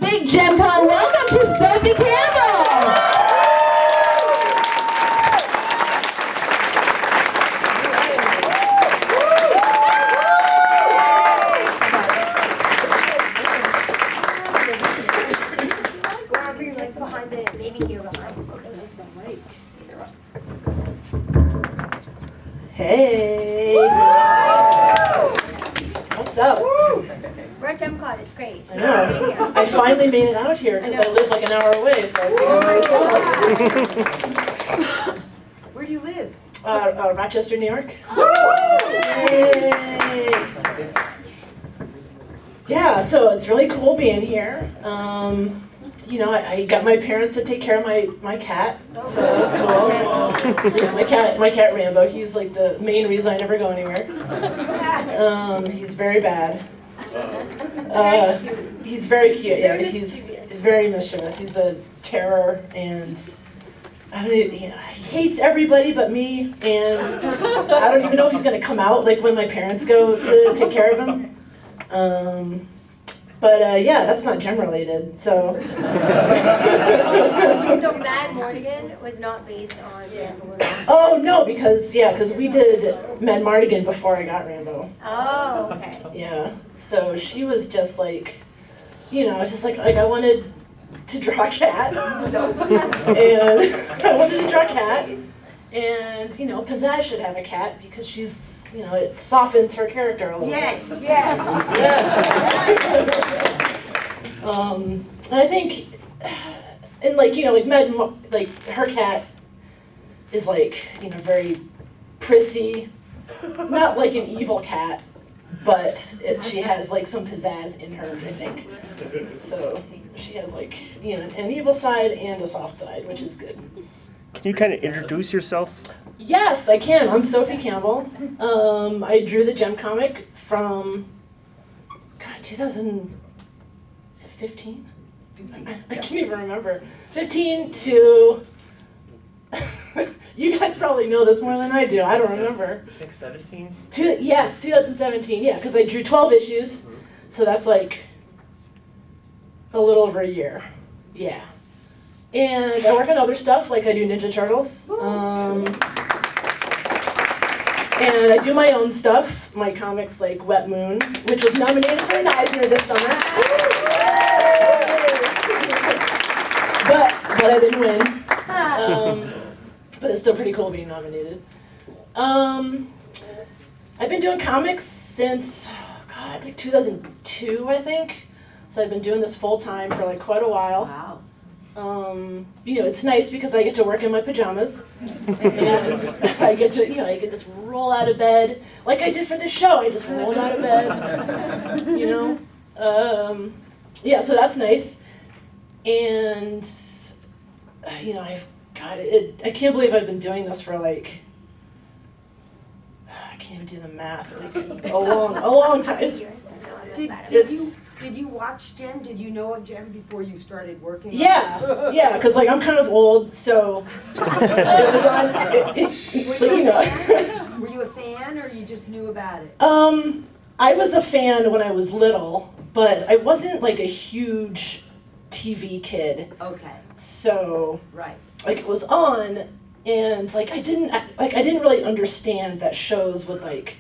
big JemCon welcome to Sophie Campbell! Wherever you're like behind the, maybe here behind. Hey! What's up? We're at JemCon, it's great. I know. I finally made it out here because I live like an hour away, so I figured. Where do you live? Rochester, New York. Yay! Yeah, so it's really cool being here. You know, I got my parents to take care of my cat, so that was cool. Yeah, my cat Rambo, he's like the main reason I never go anywhere. He's very bad. He's very cute. Yeah, he's very mischievous. He's a terror, and I don't even, he hates everybody but me. And I don't even know if he's gonna come out like when my parents go to take care of him. But yeah, that's not gem related. So. So Mad Mortigan was not based on Campbell. Oh no, because we did Mad Mardigan before I got Rambo. Oh, okay. Yeah, so she was just like, you know, it's just like I wanted to draw a cat, So and I wanted to draw a cat, and you know, Pizzazz should have a cat because she's, you know, it softens her character a little. Yes, bit. yes. Yes. And I think, and like, you know, like her cat is like, you know, very prissy, not like an evil cat, but she has like some pizzazz in her, I think. So she has like, you know, an evil side and a soft side, which is good. Can you kind of introduce yourself? Yes, I can. I'm Sophie Campbell. I drew the Gem comic from, God, 2015? I can't even remember. 15 to, you guys probably know this more than I do. I don't remember. I think 17. Yes, 2017, yeah, because I drew 12 issues, so that's like a little over a year. Yeah. And I work on other stuff, like I do Ninja Turtles. And I do my own stuff, my comics like Wet Moon, which was nominated for an Eisner this summer. But I didn't win. But it's still pretty cool being nominated. I've been doing comics since, God, like 2002, I think. So I've been doing this full time for like quite a while. Wow. You know, it's nice because I get to work in my pajamas, and I get to, you know, I get to just roll out of bed like I did for this show. I just rolled out of bed, you know. Yeah, so that's nice, and you know, I can't believe I've been doing this for like, I can't even do the math, like a long time. Did you watch Gem? Did you know of Gem before you started working? Yeah, because like I'm kind of old, so it was on. You know. Were you a fan, or you just knew about it? I was a fan when I was little, but I wasn't like a huge TV kid. Okay. So Right. like it was on, and like I didn't really understand that shows would like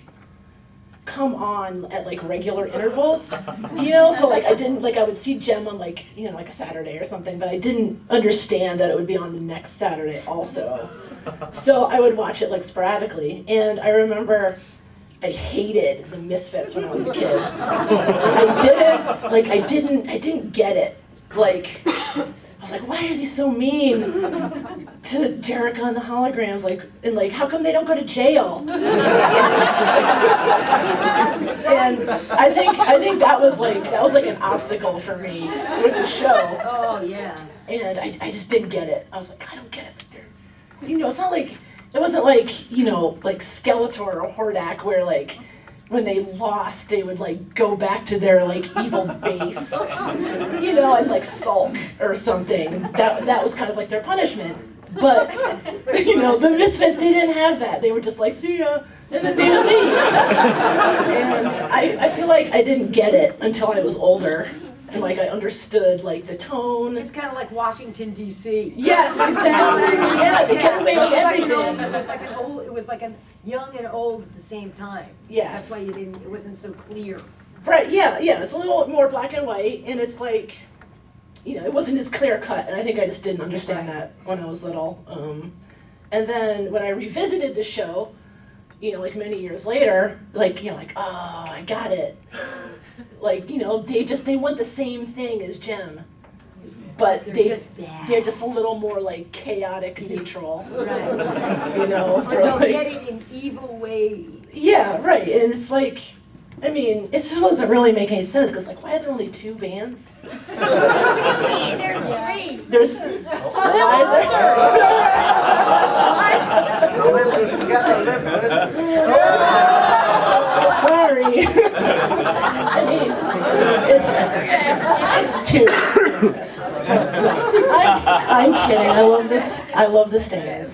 come on at like regular intervals, you know, so like I would see Gem on like, you know, like a Saturday or something, but I didn't understand that it would be on the next Saturday also. So I would watch it like sporadically, and I remember I hated the Misfits when I was a kid. I didn't get it. Like, I was like, why are they so mean to Jericho and the Holograms? Like, and like, how come they don't go to jail? And I think that was like an obstacle for me with the show. Oh yeah. And I just didn't get it. I was like, I don't get it. They're, you know, it's not like, it wasn't like, you know, like Skeletor or Hordak where like, when they lost, they would like go back to their like evil base, you know, and like sulk or something. That was kind of like their punishment. But, you know, the Misfits, they didn't have that. They were just like, see ya, and then they would leave. And I feel like I didn't get it until I was older. and like I understood like the tone. It's kind of like Washington D.C. Yes, exactly. Yeah, they get away with everything. It was like a young and old at the same time. Yes. That's why it wasn't so clear. Right, yeah, it's a little more black and white, and it's like, it wasn't as clear cut, and I think I just didn't understand that when I was little. And then when I revisited the show, like many years later, oh, I got it. They want the same thing as Jem, but they're just a little more like chaotic neutral. Right. Or they'll get it in evil ways. Yeah, right, and it's like, it still doesn't really make any sense, because, why are there only 2 bands? There's 3. There's... Sorry. It's 2. I'm kidding, I love this dance.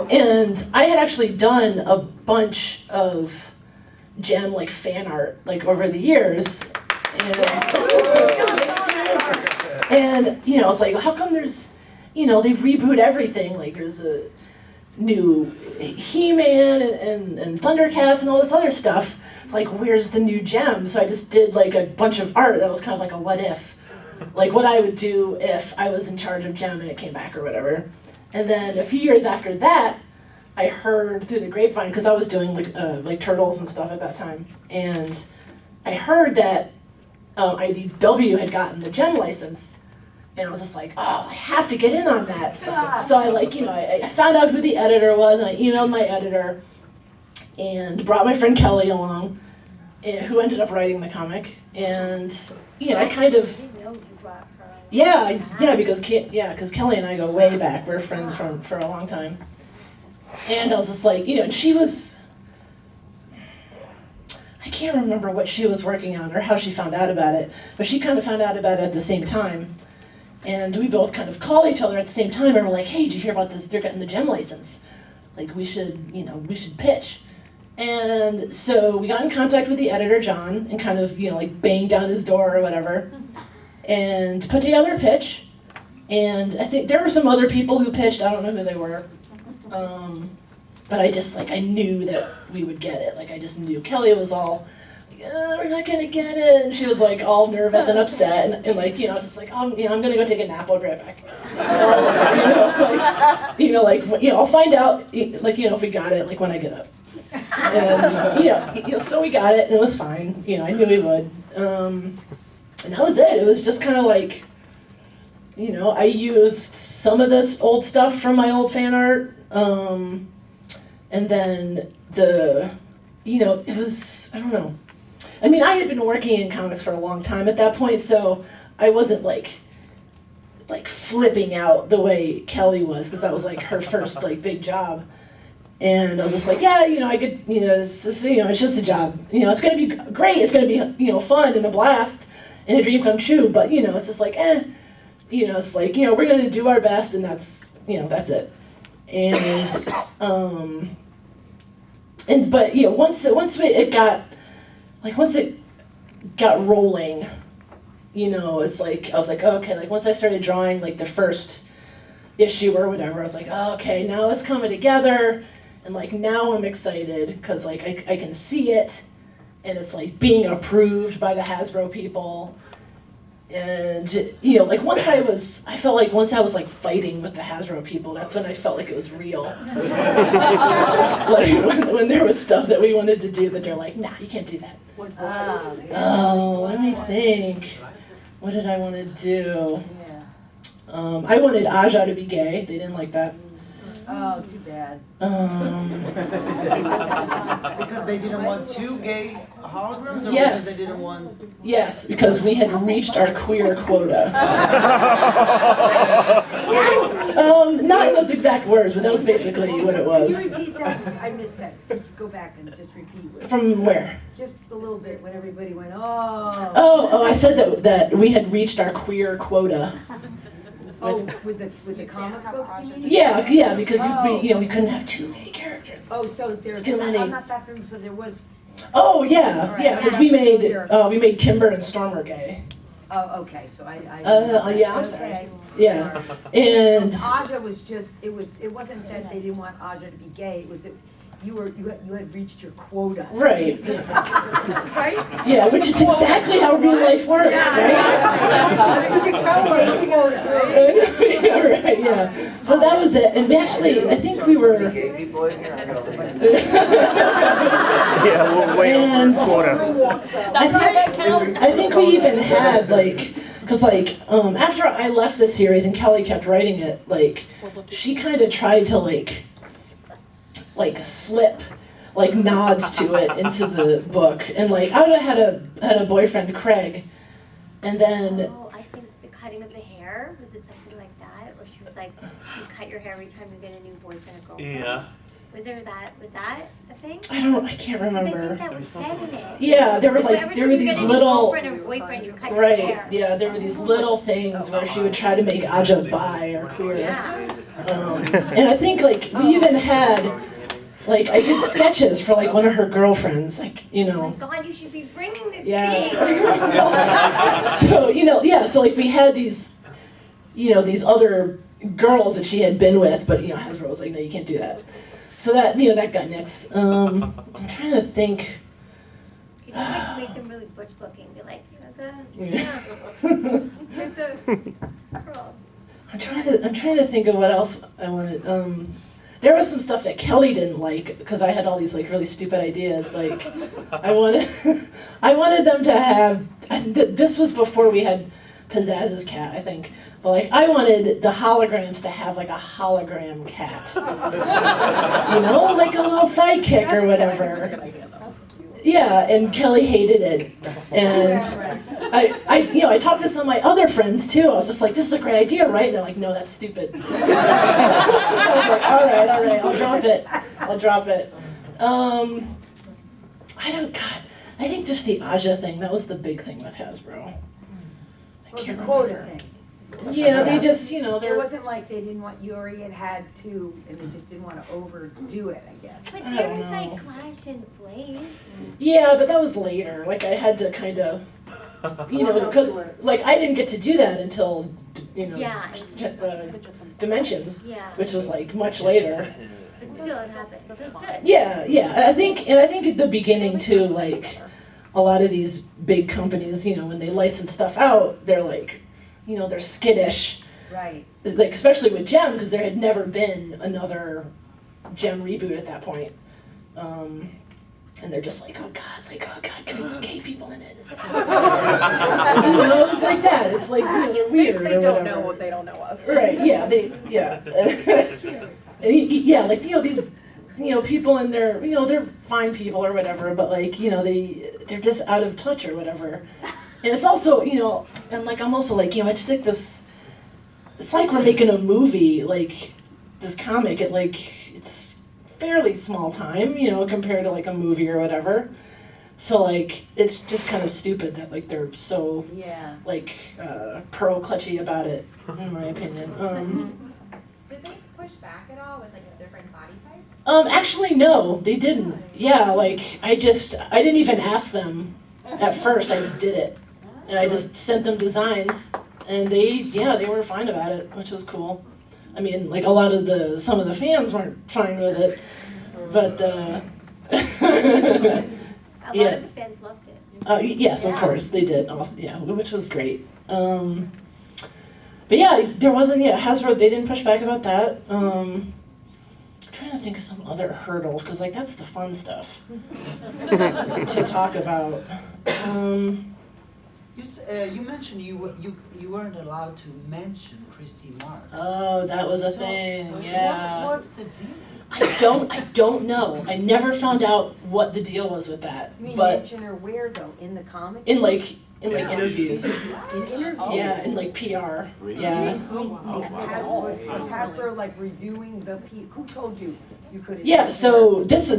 And I had actually done a bunch of Jem fan art over the years, and I was like, how come there's they reboot everything, there's a new He-Man and Thundercats and all this other stuff. It's where's the new Jem? So I just did a bunch of art that was kind of like a what if, what I would do if I was in charge of Jem and it came back or whatever. And then a few years after that, I heard through the grapevine, because I was doing Turtles and stuff at that time, and I heard that IDW had gotten the Jem license, and I was just like, oh, I have to get in on that. So I found out who the editor was, and I emailed my editor, and brought my friend Kelly along, who ended up writing the comic, and I kind of. Yeah, because Kelly and I go way back. We're friends for a long time. And I was just like, and she was, I can't remember what she was working on or how she found out about it, but she kind of found out about it at the same time. And we both kind of called each other at the same time, and we're like, hey, did you hear about this? They're getting the Jem license. We should pitch. And so we got in contact with the editor, John, and kind of, banged down his door or whatever, and put together a pitch. And I think there were some other people who pitched, I don't know who they were. But I just, I knew that we would get it. I just knew. Kelly was all, we're not gonna get it. And she was, all nervous and upset. And I was just like, oh, I'm gonna go take a nap, I'll be right back. I'll find out, if we got it, when I get up. And, so we got it, and it was fine. I knew we would. And that was it. It was just kind of I used some of this old stuff from my old fan art, and then it was, I don't know. I had been working in comics for a long time at that point, so I wasn't flipping out the way Kelly was, because that was her first big job. And I was just I could, it's just a job. It's gonna be great. It's gonna be, fun and a blast and a dream come true. But it's just it's we're gonna do our best, and that's it. And but once it got rolling, it's I was okay, once I started drawing the first issue or whatever, I was oh, okay, now it's coming together, and now I'm excited because I can see it, and it's being approved by the Hasbro people. And once I felt once I was fighting with the Hasbro people, that's when I felt it was real. When there was stuff that we wanted to do that they're nah, you can't do that. Let me think. What did I want to do? I wanted Aja to be gay. They didn't like that. Oh, too bad. Because they didn't want 2 gay holograms, or yes. because they didn't want... Yes, because we had reached our queer quota. Not in those exact words, but that was basically what it was. Can you repeat that? I missed that. Just go back and just repeat. From where? Just a little bit when everybody went, oh. Oh, I said that we had reached our queer quota. Oh, with the comic book, you mean? Yeah, because we couldn't have 2 gay characters. Oh, so there's too many. I'm not that familiar. So there was Oh yeah, Alright, yeah, because yeah, we familiar. made Kimber and Stormer gay. Oh, okay, so I. Yeah, I'm sorry. Okay. Yeah, Sorry. and Aja was just, it wasn't that they didn't want Aja to be gay, it was that you had reached your quota. right, Right? yeah, which is exactly how real life works, right? You can tell by the quota. Right, yeah. So that was it, and we actually, I think we were. Gay people in here, I gotta say. Yeah, we're way And- over quota. I think we even had like, cause like after I left the series and Kelly kept writing it, like she kind of tried to like slip like nods to it into the book, and like I had a boyfriend Craig, and then Oh, I think the cutting of the hair, was it something like that? Or she was like, you cut your hair every time you get a new boyfriend or girlfriend? Yeah. Was that a thing? I can't 'Cause I think remember. that was said in it. Yeah, there were Like, like every there time were you these get a new little. girlfriend or boyfriend, you cut your Right, hair. yeah, there were these little things where she would try to make Aja bi or queer. Yeah. And I think like we even had, like I did sketches for like one of her girlfriends, like, you Oh my know. God, you should be bringing this Yeah. thing. So, yeah, so like we had these, these other girls that she had been with, but Hasbro was like, no, you can't do that. So that, that got next. I'm trying to think. You just like make them really butch looking. Be like, it's a girl. I'm trying to think of what else I wanted. There was some stuff that Kelly didn't like because I had all these like really stupid ideas. Like I wanted them to have. This was before we had Pizzazz's cat, I think. But like I wanted the holograms to have like a hologram cat. Like a little sidekick or whatever. Yeah, and Kelly hated it, and I talked to some of my other friends too. I was just like, "This is a great idea, right?" And they're like, "No, that's stupid." So I was like, "All right, I'll drop it." I think just the Aja thing. That was the big thing with Hasbro. I Was a can't quota remember. thing. Yeah, they just, It they're. wasn't like they didn't want, you already had to, and they just didn't want to overdo it, I guess. But I there don't was know. like Clash and Blaze. Yeah, but that was later. Like I had to kind of, because like I didn't get to do that until, Yeah. Dimensions, Yeah. which was like much later. But still, it happened. So it's good. Yeah. I think at the beginning too, like a lot of these big companies, when they license stuff out, they're like, they're skittish. Right. Like especially with Gem, because there had never been another Gem reboot at that point. And they're just like, oh God, can we put gay people in it? It's like, it's like that. It's like, they're weird They or don't whatever. know what they don't know us. Right, yeah, yeah, like, these, people in there, they're fine people or whatever, but like, they're just out of touch or whatever. And it's also, and like, I'm also like, it's like this, it's like we're making a movie, like, this comic, it's fairly small time, compared to like a movie or whatever. So like, it's just kind of stupid that like they're so Yeah. like pearl clutchy about it, in my opinion. Did they push back at all with like different body types? Actually, no, they didn't. Yeah, like I didn't even ask them at first. I just did it, and I just sent them designs, and they were fine about it, which was cool. I mean, like some of the fans weren't fine with it, but A lot Yeah. of the fans loved it. yes, of course they did. Also, yeah, which was great. But yeah, there wasn't. Yeah, Hasbro, they didn't push back about that. I'm trying to think of some other hurdles because like that's the fun stuff to talk about. You mentioned you weren't allowed to mention Christy Marks. Oh, that was a So, thing. Yeah. What's the deal? I don't know. I never found out what the deal was with that. You mean But mention her where though? In the comic? in like interviews. In interviews? Yeah, in like PR. Yeah. Was Hasbro like reviewing who told you you couldn't? Yeah, so this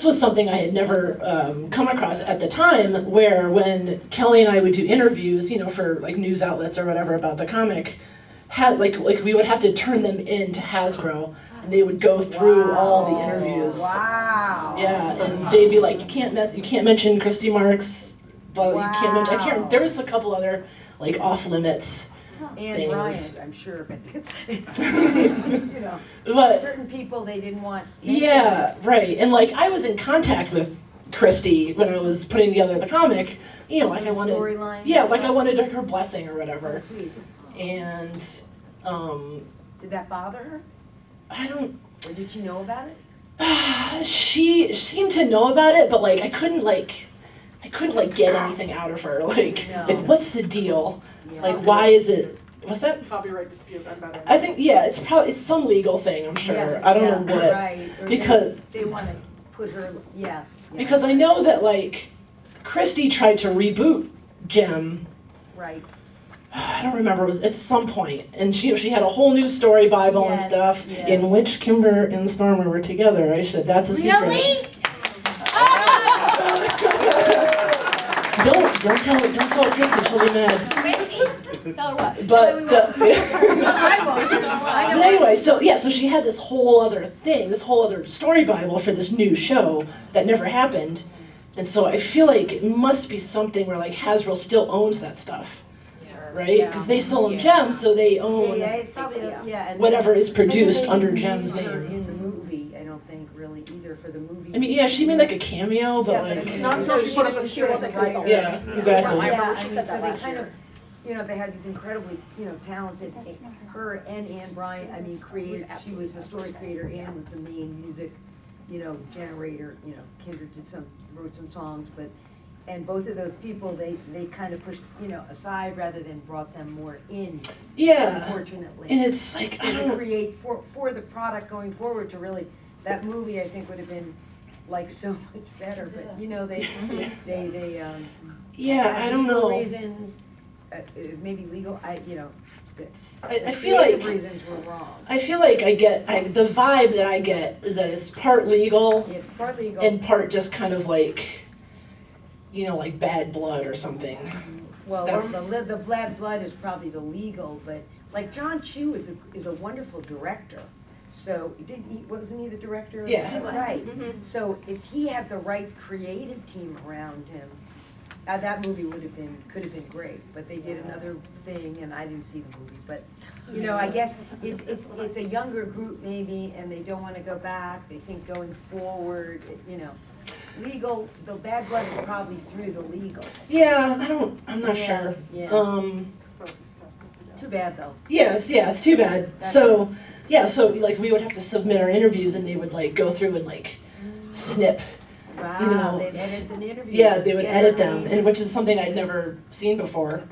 was something I had never come across at the time, where when Kelly and I would do interviews, for like news outlets or whatever about the comic, like we would have to turn them in to Hasbro, and they would go through all the interviews. Wow. Yeah, and they'd be like, you can't mention Christy Marks, but you can't mention. I can't. There was a couple other like off limits. And things. Bryant, I'm sure, but you know, But certain people they didn't want. yeah, right. And like I was in contact with Christy when I was putting together the comic. You know, like I wanted. Storyline. Yeah, like I wanted like her blessing or Oh, whatever. sweet. And Did that bother her, I don't. or did she know about it? She seemed to know about it, but like I couldn't get anything out of her. Like what's the deal? Yeah. Like why is it? What's that? Copyright dispute, I'm better. I think it's some legal thing. I'm sure. Yes, I don't know what. Right. Or because- they want to put her. Yeah. Because I know that like Christy tried to reboot Gem. Right. I don't remember. It was at some point, and she had a whole new story Bible and Yes, stuff yeah. in which Kimber and Stormer were together. That's a secret. Really? Don't tell Christy. She'll be mad. Tell her what? But I won't. but anyway, so she had this whole other thing, this whole other story Bible for this new show that never happened, and so I feel like it must be something where like Hasbro still owns that stuff, right? Because they still own Gem, so they own Yeah, it's probably and whatever is I think produced they under didn't Gem's use her name. in the movie, I don't think really either for the movie. I mean, yeah, she made like a cameo, but Yeah, but I like, mean, Not until she put up a She wasn't straight. consulted. yeah, exactly. I Yeah, remember I she mean, said so that they last kind year. of, they had these incredibly, talented, her and Anne Bryant, I mean, created, she was the story creator, Anne was the main music, generator, Kendra wrote some songs, but, and both of those people, they kind of pushed, aside rather than brought them more in, Yeah, unfortunately. and it's like I To don't. create for the product going forward to really, that movie I think would have been like so much better, but they Yeah, had I don't legal know. reasons, maybe legal, I the feel like- creative reasons were wrong. I feel like the vibe that I get is that it's part legal It's part legal. and part just kind of like, like bad blood or something. Well, that's- the bad blood is probably the legal, but like John Chu is a wonderful director. So wasn't he the director? of- Yeah. He was. Right. Mhm. So if he had the right creative team around him, that movie could have been great. But they did another thing, and I didn't see the movie. But I guess it's a younger group maybe, and they don't want to go back. They think going forward, legal. The bad blood is probably through the legal. Yeah, I'm not Yeah, sure. yeah. Too bad though. Yeah, it's too bad. So like we would have to submit our interviews and they would like go through and like snip. Wow, they'd edit the interviews. Yeah, they would edit together. them, and which is something I'd never seen before.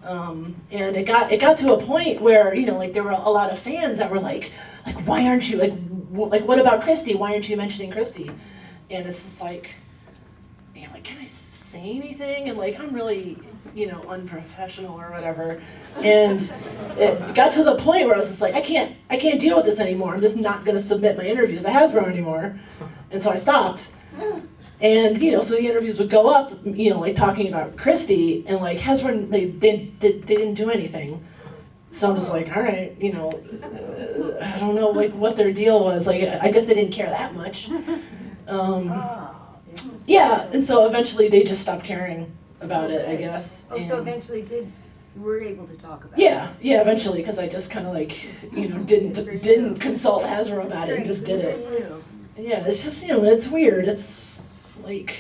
And it got to a point where like there were a lot of fans that were like why aren't you like what about Christy? Why aren't you mentioning Christy? And it's just like, can I say anything? And like I'm really unprofessional or whatever. And it got to the point where I was just like I can't deal with this anymore. I'm just not going to submit my interviews to Hasbro anymore. And so I stopped. And so the interviews would go up, like talking about Christy, and like Hasbro, they didn't do anything. So I'm just like, all right, I don't know like what their deal was. Like I guess they didn't care that much. Yeah, and so eventually they just stopped caring about it, I guess. Oh, so And- eventually you were able to talk about it? yeah, eventually, because I just kind of like didn't consult Hasbro about it and just did it. Good for you. Yeah, it's just it's weird. It's like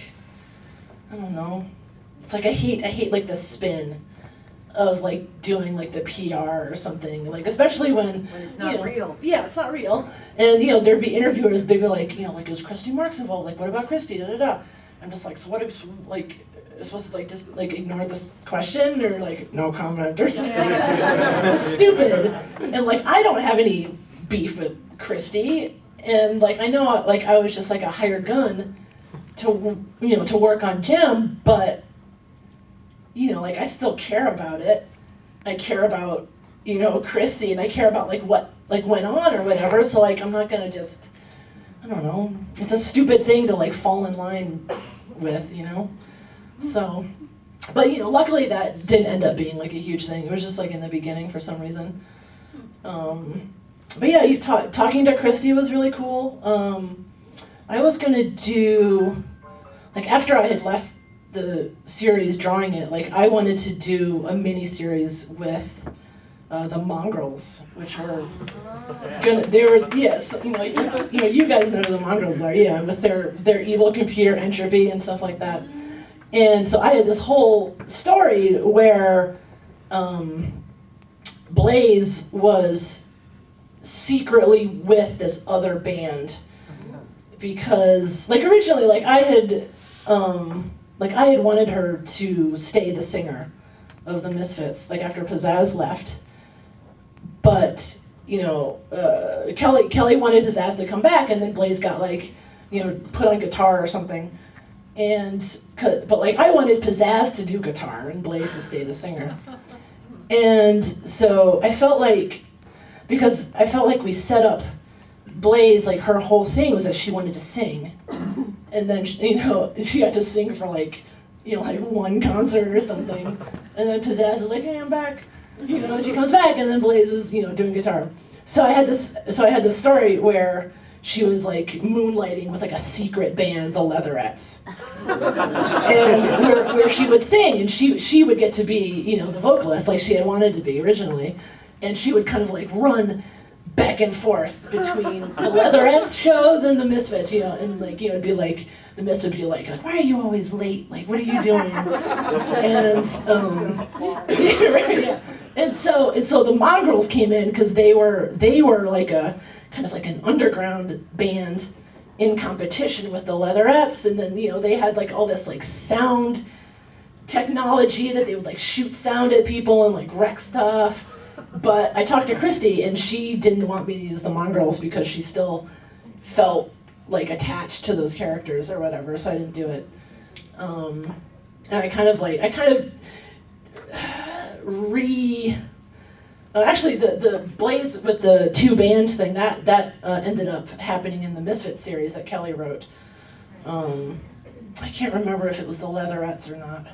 I don't know. It's like I hate like the spin of like doing like the PR or something. Like especially when it's not real. Yeah, it's not real. And there'd be interviewers. They'd be like is Christy Marks involved? Like what about Christy? Da da da. I'm just like so what? Like supposed to like just like ignore this question or like no comment or something. It's stupid. And like I don't have any beef with Christy. And like I know like I was just like a hired gun to to work on Gem, but like I still care about it. I care about Christy, and I care about like what like went on or whatever. So like I'm not gonna just I don't know. It's a stupid thing to like fall in line with, So, but luckily that didn't end up being like a huge thing. It was just like in the beginning for some reason. but yeah, talking to Christy was really cool. I was gonna do, like, after I had left the series drawing it, like, I wanted to do a mini series with the Mongrels, which were they were, yes, you know, you guys know who the Mongrels are, yeah, with their evil computer entropy and stuff like that. And so I had this whole story where Blaze was secretly with this other band because, like, originally, like, I had wanted her to stay the singer of the Misfits, like, after Pizzazz left. But, you know, Kelly wanted Pizzazz to come back, and then Blaze got, like, you know, put on guitar or something. But like, I wanted Pizzazz to do guitar and Blaze to stay the singer. And so I felt like, because I felt like we set up Blaze, like, her whole thing was that she wanted to sing. And then, you know, she got to sing for, like, you know, like, one concert or something. And then Pizzazz is like, hey, I'm back. You know, and she comes back, and then Blaze is, you know, doing guitar. So I had this story where she was, like, moonlighting with, like, a secret band, the Leatherettes. And where she would sing, and she would get to be, you know, the vocalist, like she had wanted to be originally. And she would kind of, like, run back and forth between the Leatherettes shows and the Misfits, you know, and, like, you know, it'd be like, the Misfits would be like, why are you always late? Like, what are you doing? And, yeah. And so the Mongrels came in because they were like a, kind of like an underground band in competition with the Leatherettes, and then, you know, they had, like, all this, like, sound technology that they would, like, shoot sound at people and, like, wreck stuff. But I talked to Christy, and she didn't want me to use the Mongrels because she still felt, like, attached to those characters or whatever, so I didn't do it. And I kind of actually, the Blaze with the two bands thing, that ended up happening in the Misfit series that Kelly wrote. I can't remember if it was the Leatherettes or not.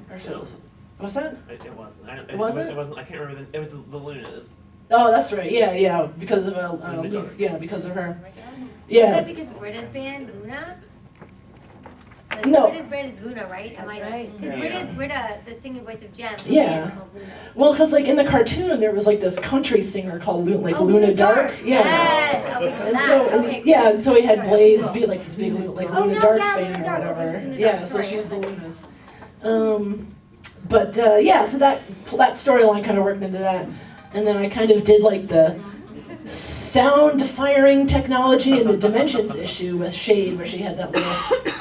Or if it was, what's that? It wasn't. It wasn't? It wasn't. I can't remember. It was the Lunas. Oh, that's right. Yeah, because of because of her. Is Yeah. that because Britta's band, Luna? Like, No. Britta's band is Luna, right? Am I right. Because Yeah. Britta, the singing voice of Jem, her Yeah. band's called Luna. Well, because, like, in the cartoon, there was, like, this country singer called Oh, Luna Dark. Yeah. Yes. Okay, so And that. so, Okay, yeah, cool. so we had Sorry. Blaze be, like, this big, like, Oh, Luna no, Dark yeah, fan Luna or Dark. Okay, whatever. Luna Dark, Yeah, so sorry. she was the Lunas. But yeah, so that storyline kind of worked into that. And then I kind of did, like, the sound firing technology in the Dimensions issue with Shade, where she had that little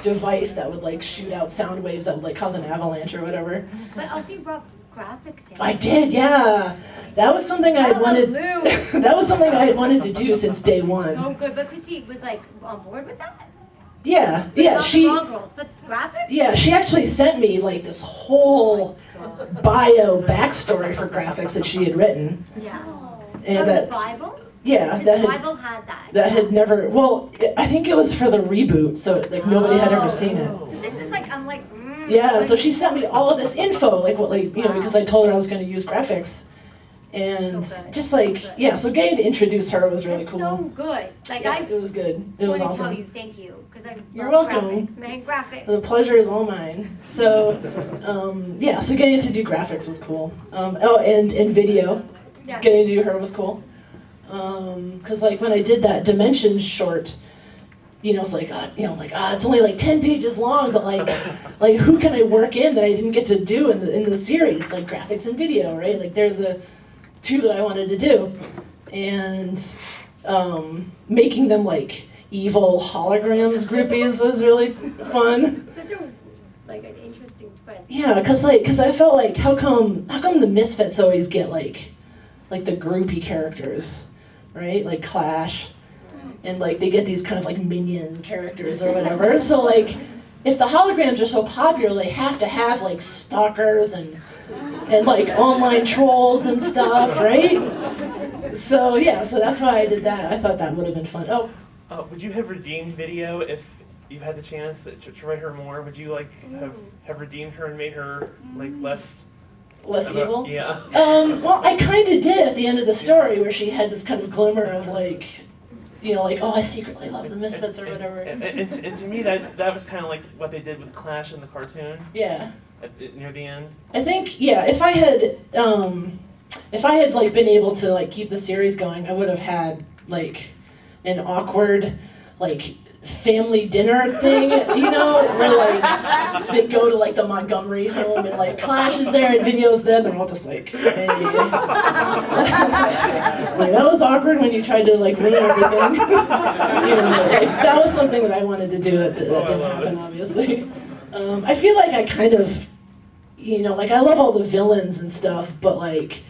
device that would, like, shoot out sound waves that would, like, cause an avalanche or whatever. But also you brought graphics in. I did, yeah. That was something I had wanted. Hallelujah. That was something I had wanted to do since day one. So good. But Chrissy was, like, on board with that? Yeah, But yeah. not She, the Mongrels, but graphics? yeah, she actually sent me, like, this whole bio backstory for graphics that she had written, Yeah. and From that, the Bible? yeah, Because that the had Bible had that. that had never. Well, I think it was for the reboot, so, like, nobody had ever seen it. So this is like, I'm like, Yeah, so she sent me all of this info, like, what, like, you know, because I told her I was going to use graphics, and So good. just like, So good. yeah, so getting to introduce her was really That's cool. so good. Like, Yeah, I it was good. It was want to tell awesome. you thank you, because I You're love welcome. graphics, man, graphics. The pleasure is all mine. So, yeah, so getting to do graphics was cool. And video, Yeah. getting to do her was cool. Because, like, when I did that Dimensions short, you know, it's like, it's only like 10 pages long, but like who can I work in that I didn't get to do in the series? Like, graphics and video, right? Like, they're the two that I wanted to do. And making them, like, evil holograms groupies was really fun. Such a, like, an interesting twist. Yeah, because I felt like, how come the Misfits always get, like the groupie characters, right? Like Clash. And, like, they get these kind of, like, minion characters or whatever. So, like, if the holograms are so popular, they have to have, like, stalkers and like, online trolls and stuff, right? So, yeah, so that's why I did that. I thought that would have been fun. Oh, Would you have redeemed Video if you had the chance to write her more? Would you, like, have redeemed her and made her, like, less Less evil? Yeah. Well, I kind of did at the end of the story where she had this kind of glimmer of like, you know, like, oh, I secretly love the Misfits or whatever. And to me, that was kind of like what they did with Clash in the cartoon Yeah. near the end. I think, yeah, if I had like been able to like keep the series going, I would have had like an awkward like family dinner thing, you know, where like they go to like the Montgomery home and like Clash is there and Video's there, they're all just like, hey. Like, that was awkward when you tried to like ruin everything. You know, like that was something that I wanted to do that didn't happen, obviously. I feel like I kind of, you know, like I love all the villains and stuff, but like,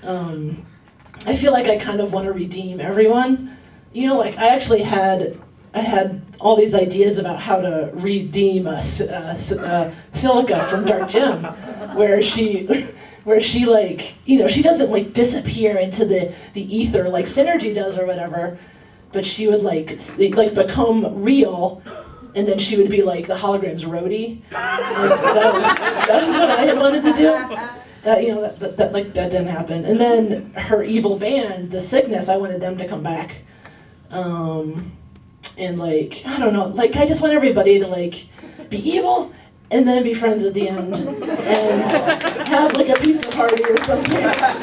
I feel like I kind of want to redeem everyone. You know, like I had all these ideas about how to redeem Silica from Dark Gem, where she like, you know, she doesn't like disappear into the ether like Synergy does or whatever, but she would like become real. And then she would be like the hologram's roadie. That was what I had wanted to do. That, you know, that didn't happen. And then her evil band, the Cygnus, I wanted them to come back. And like, I don't know, like I just want everybody to like be evil and then be friends at the end and have like a pizza party or something. Yeah.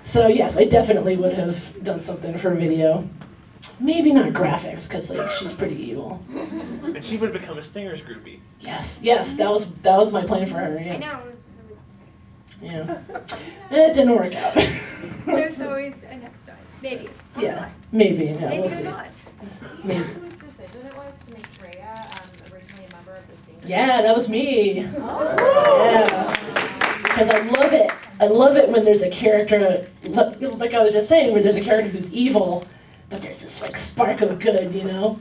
So yes, I definitely would have done something for Video. Maybe not graphics, because like she's pretty evil. And she would become a Stinger's groupie. Yes, that was my plan for her. I Yeah. know, it was really, Yeah. It didn't work out. there's always a next time, maybe. Or Yeah, not. maybe. Yeah, Maybe we'll or see. not. Maybe. Whose decision it was to make Freya originally a member of the Stingers? Yeah, that was me. Oh. Yeah. Because I love it. I love it when there's a character, like I was just saying, where there's a character who's evil, but there's this like spark of good, you know?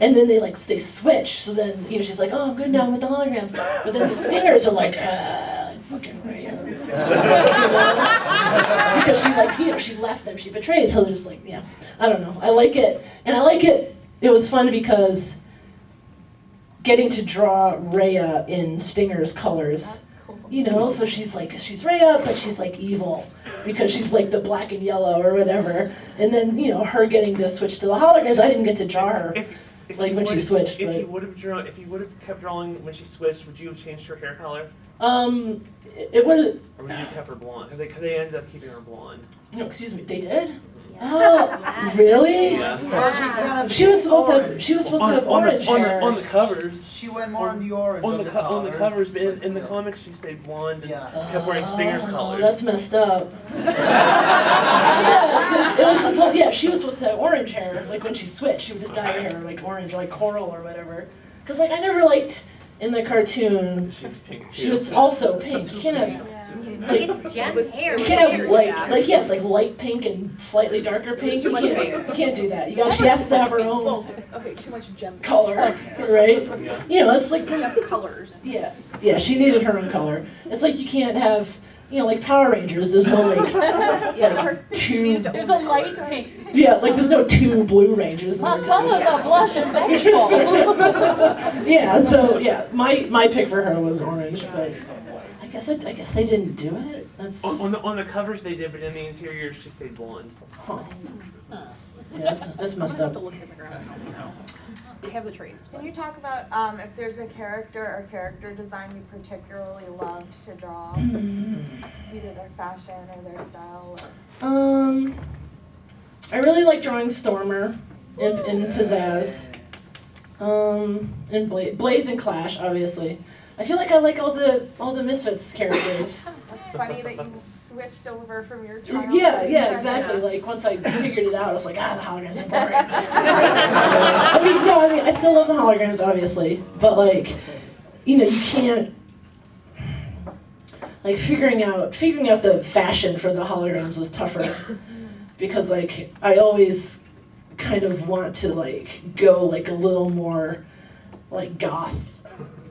And then they switch. So then, you know, she's like, oh, I'm good now I'm with the holograms. But then the Stingers are like, fucking Raya. Because she like, you know, she left them, she betrayed. So there's like, yeah, I don't know. I like it. And I like it. It was fun because getting to draw Raya in Stinger's colors. That's cool. You know, so she's Raya, but she's like evil because she's like the black and yellow or whatever. And then, you know, her getting to switch to the holograms, I didn't get to draw her. If Like you when she would've- switched, If but- you would have kept drawing when she switched, would you have changed her hair color, It would have, or would you have kept her blonde? Because they ended up keeping her blonde. no, excuse me, they did? Yeah. Oh, Yeah. really? Yeah. Well, she kind of She was supposed to orange. have, she was supposed to have orange hair. on the covers. She went more on the orange On the covers. covers, but in the comics she stayed blonde and Yeah. kept wearing Stinger's Oh, colors. that's messed up. Yeah, 'cause it was supposed, yeah, she was supposed to have orange hair. Like when she switched, she would just dye her hair like orange or like coral or whatever. Because like I never liked in the cartoon, She was pink too. she was also pink. You can't have, Like it's Jem's hair. you with can't have hair. like yeah, it's like light pink and slightly darker pink. Too You much can't, pink. you can't do that. She has to have her own Well, okay, too much gem color, right? Yeah. You know, it's like gem colors. yeah, she needed her own color. It's like you can't have, you know, like Power Rangers. There's no like two. There's a light pink. Yeah, like there's no two Blue Rangers. My colors are blush and vengeful. Yeah, so yeah, my pick for her was orange, but I guess they didn't do it. That's On the covers they did, but in the interior she stayed blonde. huh. Yeah, that's I'm messed gonna have up. to look at the ground now. They have the traits. Can you talk about if there's a character or character design you particularly loved to draw? Either their fashion or their style? Or... I really like drawing Stormer in Pizzazz. And Blaze and Clash, obviously. I feel like I like all the Misfits characters. It's funny that you switched over from your child. Yeah, exactly. Like once I figured it out, I was like, the holograms are boring. I mean, I still love the holograms, obviously, but like, you know, you can't. Like figuring out the fashion for the holograms was tougher because like I always kind of want to like go like a little more like goth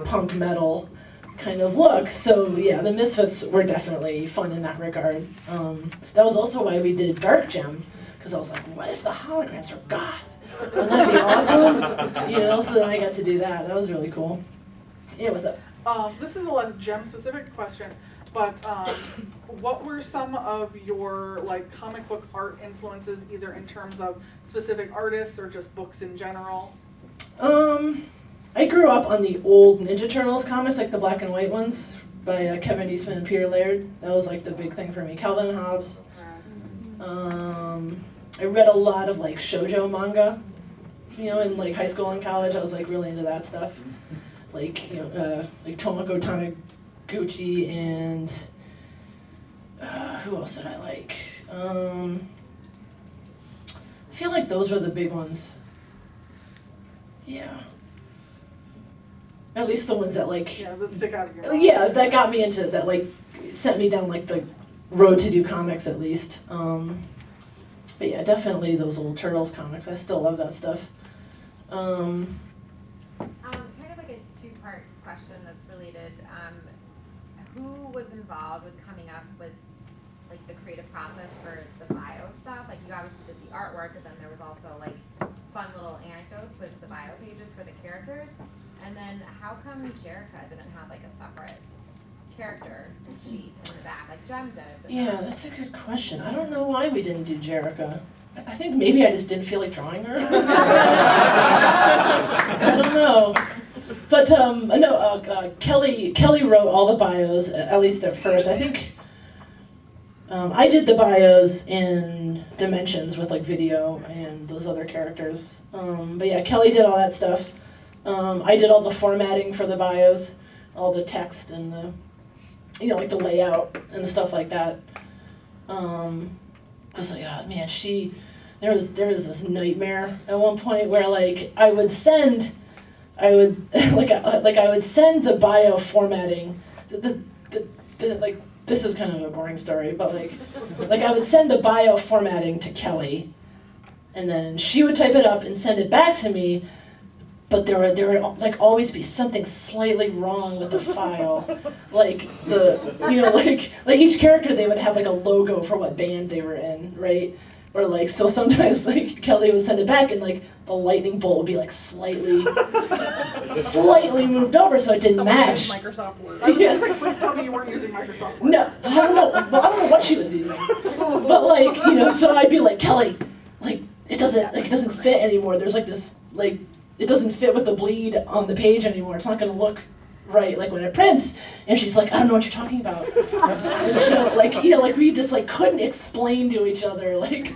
punk metal kind of look. So yeah, the Misfits were definitely fun in that regard. That was also why we did Dark Gem, because I was like, what if the holograms are goth? Wouldn't that be awesome? You know, so then I got to do that. That was really cool. Yeah, what's up? This is a less gem specific question, but what were some of your like comic book art influences, either in terms of specific artists or just books in general? I grew up on the old Ninja Turtles comics, like the black and white ones by Kevin Eastman and Peter Laird. That was like the big thing for me. Calvin and Hobbes. I read a lot of like shoujo manga, you know, in like high school and college. I was like really into that stuff. Like, you know, like Tomoko Taniguchi and who else did I like? I feel like those were the big ones. Yeah. At least the ones that like. Yeah, that stick out of your mind. Yeah, that got me into that. Like, sent me down like the road to do comics at least. But yeah, definitely those old Turtles comics. I still love that stuff. Kind of like a two-part question that's related. Who was involved with coming up with like the creative process for the bio stuff? Like you obviously did the artwork, but then there was also like fun little anecdotes with the bio pages for the characters. And then how come Jerica didn't have like a separate character sheet in the back like Jem did? Yeah, that's a good question. I don't know why we didn't do Jerica. I think maybe I just didn't feel like drawing her. I don't know. But no, Kelly wrote all the bios, at least at first. I think I did the bios in Dimensions with like video and those other characters. But yeah, Kelly did all that stuff. I did all the formatting for the bios, all the text and the, you know, like the layout and stuff like that. Cause like, oh man, there was this nightmare at one point where like I would send the bio formatting. Like this is kind of a boring story, but like I would send the bio formatting to Kelly, and then she would type it up and send it back to me. But there would like always be something slightly wrong with the file, like like each character they would have like a logo for what band they were in, right? Or like so sometimes like Kelly would send it back and like the lightning bolt would be like slightly moved over so it didn't match. Microsoft Word. I was gonna say, please tell me you weren't using Microsoft Word. No, I don't know. Well, I don't know what she was using, but like so I'd be like, Kelly, like it doesn't fit anymore. There's like this like. It doesn't fit with the bleed on the page anymore. It's not going to look right like when it prints. And she's like, I don't know what you're talking about. So, like we just like couldn't explain to each other like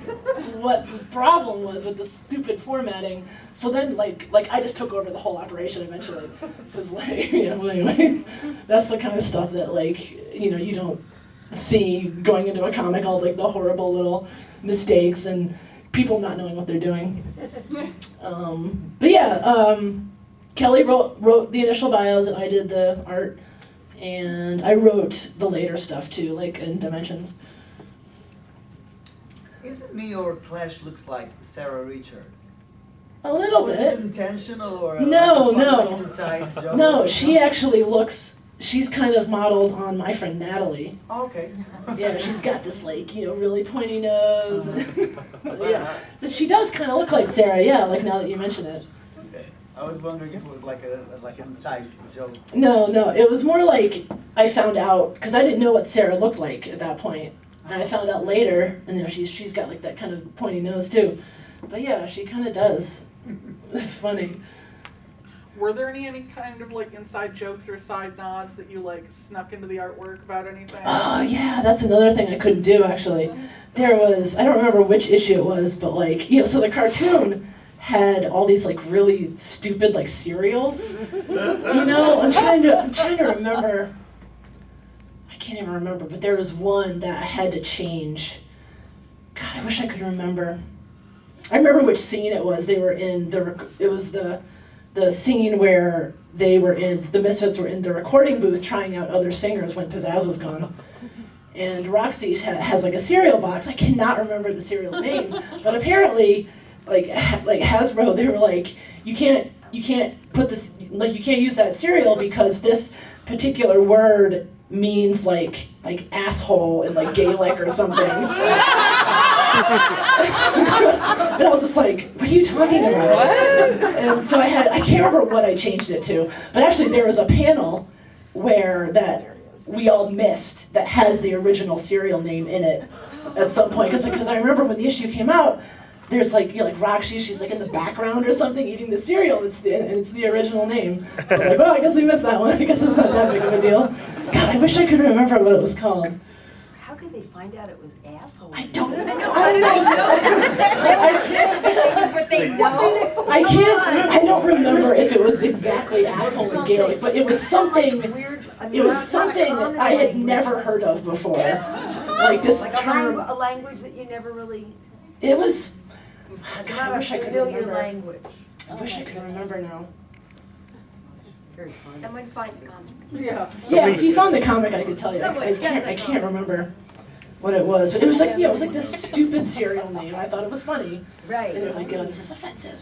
what this problem was with the stupid formatting. So then like I just took over the whole operation eventually. Cause like well, anyway, that's the kind of stuff that like you don't see going into a comic, all like the horrible little mistakes and people not knowing what they're doing. But yeah, Kelly wrote the initial bios and I did the art, and I wrote the later stuff too, like in Dimensions. Isn't me or Clash looks like Sarah Richard? A little Was bit. it intentional or No, like a fun, no. like, inside joke? No, she actually she's kind of modeled on my friend Natalie. Oh, okay. Yeah, she's got this like, really pointy nose. Yeah, but she does kind of look like Sarah, yeah, like now that you mention it. Okay. I was wondering if it was like an inside joke. No, it was more like I found out, because I didn't know what Sarah looked like at that point. And I found out later, and she's got like that kind of pointy nose too. But yeah, she kind of does. It's funny. Were there any kind of like inside jokes or side nods that you like snuck into the artwork about anything? Oh yeah, that's another thing I couldn't do actually. There was, I don't remember which issue it was, but like, so the cartoon had all these like really stupid like cereals. I'm trying to remember. I can't even remember, but there was one that I had to change. God, I wish I could remember. I remember which scene it was. They were in it was the scene where the Misfits were in the recording booth trying out other singers when Pizzazz was gone. And Roxy has like a cereal box. I cannot remember the cereal's name, but apparently, like Hasbro, they were like, you can't put this, like you can't use that cereal because this particular word means like asshole in like Gaelic or something. And I was just like, what are you talking about? And so I can't remember what I changed it to, but actually there was a panel where that we all missed that has the original serial name in it at some point. Because I remember when the issue came out, there's like, like Rakshi, she's like in the background or something eating the cereal, and it's the original name. I was like, well, I guess we missed that one. I guess it's not that big of a deal. God, I wish I could remember what it was called. How could they find out it was asshole? I don't know. I know, how did they know that? But they know. I don't remember if it was exactly asshole in Gaelic, but it was something. Weird. I mean, It was not something common I had language. never heard of before. Like this Like term. a language that you never really, It was. God, I not a wish I could familiar remember. language. I wish I could remember now. Very funny. Someone find the concept. Yeah. Yeah, if you found the comic, I could tell you. Someone I get the can't remember what it was, but it was like, it was like this stupid serial name. I thought it was funny, Right. and they're like, oh, this is offensive.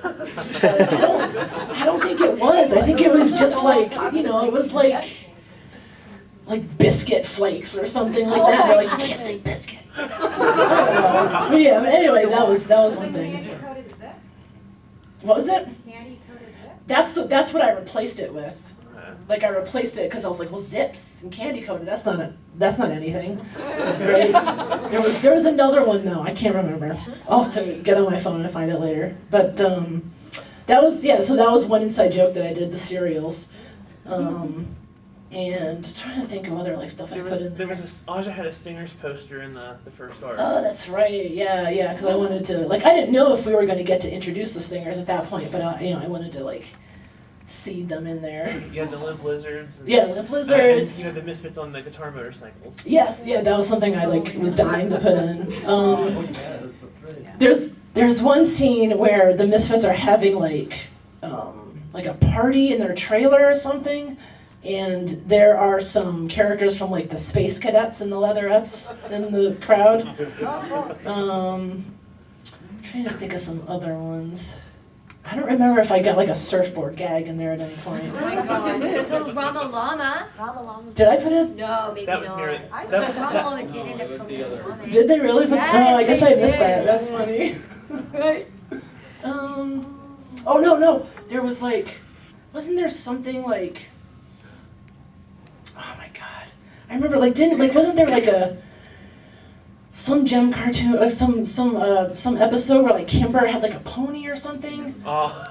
But I don't think it was. I think it was just like, it was like biscuit flakes or something like that. They're like, you can't say biscuit. I don't know. But yeah, but anyway, that was one thing. Candy coated zips? What was it? Candy coated zips? That's what I replaced it with. Like I replaced it because I was like, well, zips and candy coated. That's not anything, right? There was another one though. I can't remember. I'll have to get on my phone and find it later. But that was So that was one inside joke that I did, the cereals, and trying to think of other like stuff I put in there. Aja had a Stingers poster in the first art. Oh, that's right. Yeah. Because I wanted to I didn't know if we were going to get to introduce the Stingers at that point, but I wanted to seed them in there. You had the limp lizards. And, Yeah, limp and lizards. you had the misfits on the guitar motorcycles. Yes, yeah, that was something I was dying to put in. There's one scene where the Misfits are having a party in their trailer or something, and there are some characters from the Space Cadets and the Leatherettes in the crowd. I'm trying to think of some other ones. I don't remember if I got a surfboard gag in there at any point. Oh my god. The Rama Llama. Rama Llama's. Did I put it? No, maybe That was not. near it. I That- Rama Llama did end up coming on it. Did they really put? Yes, Oh, I guess they I missed did. that. That's funny. Right. Oh no, there was wasn't there something oh my god, I remember wasn't there some Gem cartoon, some episode where Kimber had a pony or something? Oh,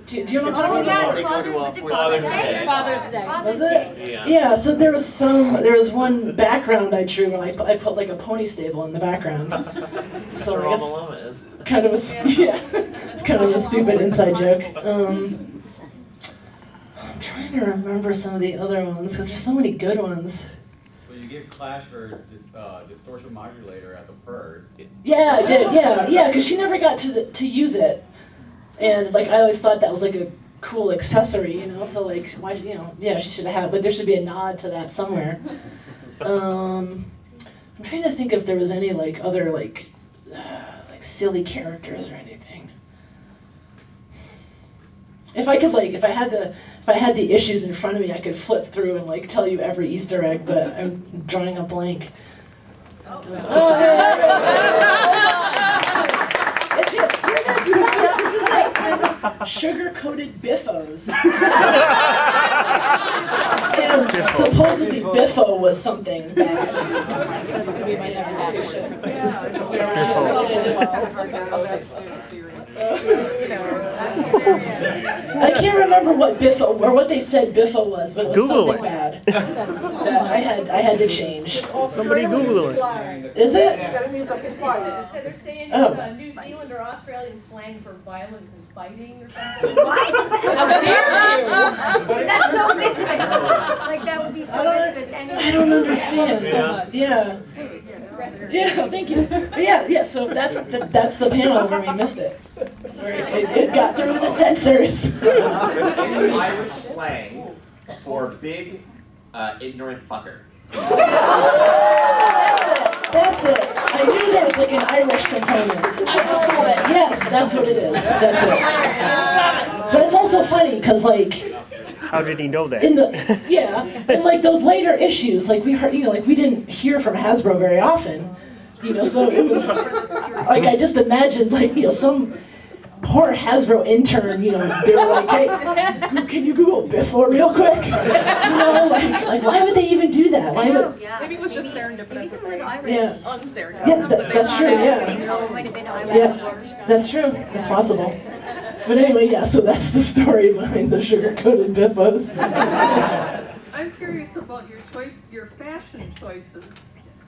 Do you know what I'm Oh talking yeah, about? was it Father's Day? Father's Day. Father's Was it? Day. yeah. Yeah, so there was one background I drew where I put a pony stable in the background. That's So where I all guess the llama is. kind of it's kind of a stupid inside joke. I'm trying to remember some of the other ones because there's so many good ones. Well, you give Clash her distortion modulator as a purse. Yeah, I did. Yeah, because she never got to use it, and I always thought that was a cool accessory, So why, yeah, she should have. But there should be a nod to that somewhere. I'm trying to think if there was any other silly characters or anything. If I could if I had the issues in front of me, I could flip through and tell you every Easter egg, but I'm drawing a blank. It's here it is. You found it. This is it. Sugar-coated biffos. And supposedly biffo was something bad. That's gonna be my next password. I can't remember what biffo or what they said biffo was, but it was Google something it. bad. That I had to change. Somebody Google it. Is it? That it means a fight. So they're saying Oh. it's New Zealand or Australian slang for violence and fighting or something. What? How dare you? That's so misfits. That would be so misfits anyway. I don't understand. Yeah. Yeah, thank you. But yeah. So that's the panel where we missed it. Where it got through the censors. It's Irish slang for big, ignorant fucker. That's it. I knew there was an Irish component. I love it. Yes, that's what it is. That's it. But it's also funny because How did he know that? in those later issues, we heard, we didn't hear from Hasbro very often, so it was I just imagined some poor Hasbro intern, you know, they were like, hey, can you Google Biffle real quick? You know, like why would they even do that? Why would, Yeah. Maybe it was just serendipitous. Maybe someone was Irish. Yeah. Unserendipitous. Yeah, that's true, yeah. Maybe someone might have been Irish. Yeah, that's true. It's possible. But anyway, yeah, so that's the story behind the sugar-coated Biffos. I'm curious about your fashion choices.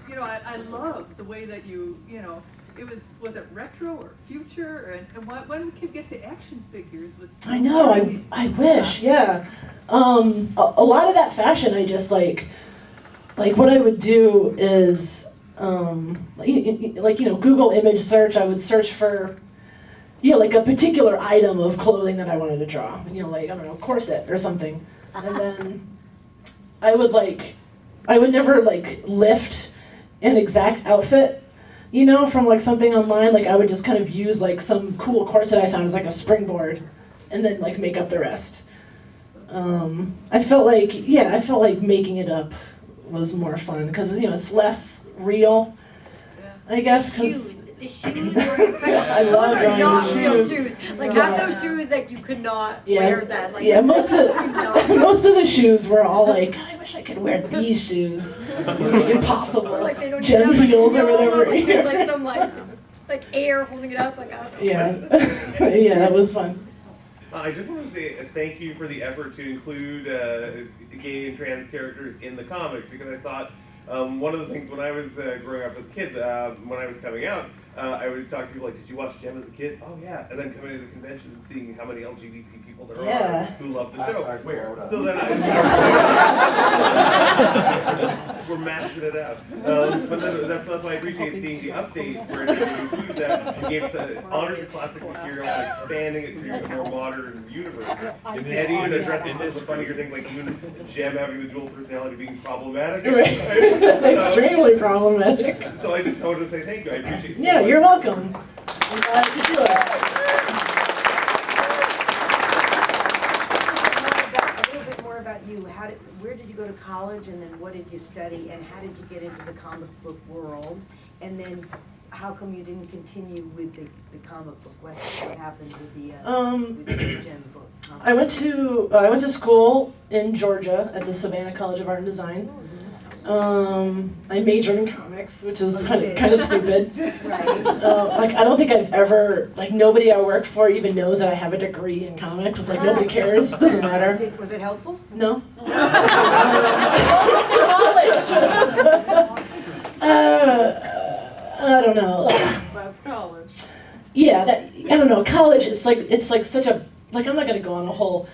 You know, I love the way that you know, was it retro or future? And when we can get the action figures with... I know, I wish, yeah. A lot of that fashion, I just like what I would do is, Google image search, I would search for, like a particular item of clothing that I wanted to draw. You know, like, I don't know, corset or something. And then I would never lift an exact outfit, from like something online. Like I would just kind of use like some cool corset I found as like a springboard and then like make up the rest. I felt like making it up was more fun because, it's less real, I guess. The shoes were incredible. I love Those are going not to real shoes. shoes. Like half those shoes, like you could not Yeah, wear them. Like, yeah. Most of not. most of the shoes were all like, God, I wish I could wear these shoes. It's like impossible. Or like they don't Gem even have, heels or like, whatever. like, there's like some like air holding it up. Like I don't know. Yeah, yeah, that was fun. I just want to say thank you for the effort to include gay and trans characters in the comic, because I thought one of the things when I was growing up as a kid, when I was coming out, I would talk to people like, did you watch Gem as a kid? Oh yeah. And then coming to the convention and seeing how many LGBT people there are who love the show. So then we're maxing it out. But then, that's why I appreciate seeing the update where it included that and gave honored the classic material and expanding it to a more modern universe. And even addressing some of the funnier things like even Gem having the dual personality being problematic. Extremely problematic. So I just wanted to say thank you. I appreciate it. Yeah, you're welcome. I'm glad you do it. A little bit more about you. Where did you go to college, and then what did you study, and how did you get into the comic book world? And then how come you didn't continue with the comic book? What happened with the Gem book? I went to school in Georgia at the Savannah College of Art and Design. I majored in comics, which is kind of stupid. Like I don't think I've ever, nobody I worked for even knows that I have a degree in comics. It's like nobody cares, doesn't matter. Was it helpful? No. I don't know. That's college. Yeah, I don't know. College, it's like such a, I'm not gonna go on a whole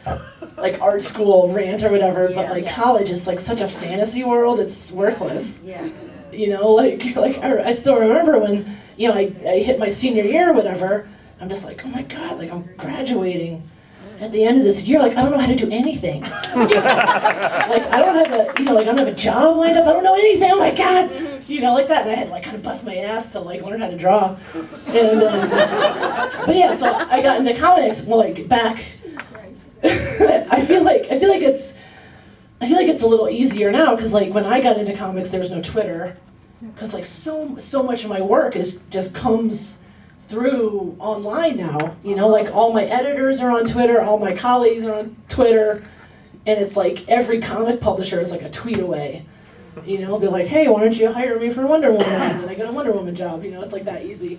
art school rant or whatever, but college is like such a fantasy world. It's worthless. Yeah. I still remember when I hit my senior year or whatever. I'm just like, oh my God, I'm graduating at the end of this year. I don't know how to do anything. I don't have a I don't have a job lined up. I don't know anything. Oh my God, like that. And I had to kind of bust my ass to learn how to draw. And but yeah, so I got into comics. Well, back. I feel like it's a little easier now because when I got into comics, there was no Twitter, because so much of my work just comes through online now. All my editors are on Twitter, all my colleagues are on Twitter, and it's every comic publisher is a tweet away. They're like, hey, why don't you hire me for Wonder Woman? And then I got a Wonder Woman job. It's that easy.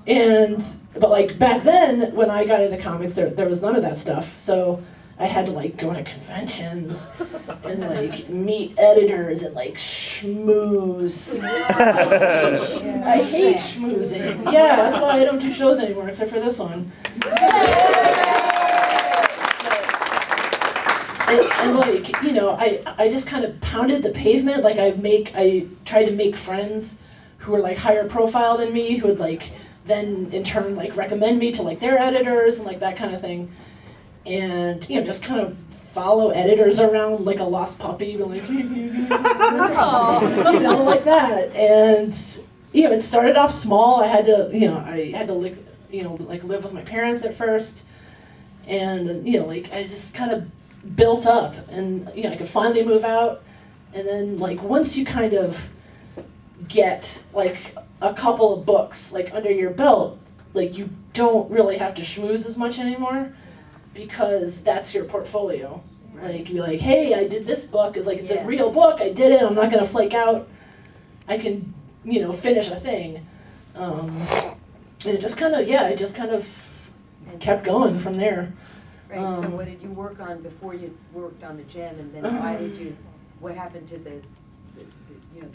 But back then, when I got into comics, there was none of that stuff. So I had to go to conventions and meet editors and schmooze. I hate schmoozing. Yeah, that's why I don't do shows anymore except for this one. I just kind of pounded the pavement. I tried to make friends who were higher profile than me, who would then in turn recommend me to their editors and that kind of thing. And just kind of follow editors around like a lost puppy, but like that. And it started off small. I had to live with my parents at first, and I just kind of built up, and I could finally move out. And then once you kind of get a couple of books under your belt, like you don't really have to schmooze as much anymore because that's your portfolio. Like you're like, hey, I did this book. It's like it's a real book. I did it. I'm not gonna flake out. I can, finish a thing. And it just kind of kept going from there. Right, so what did you work on before you worked on the Gem, and then what happened to the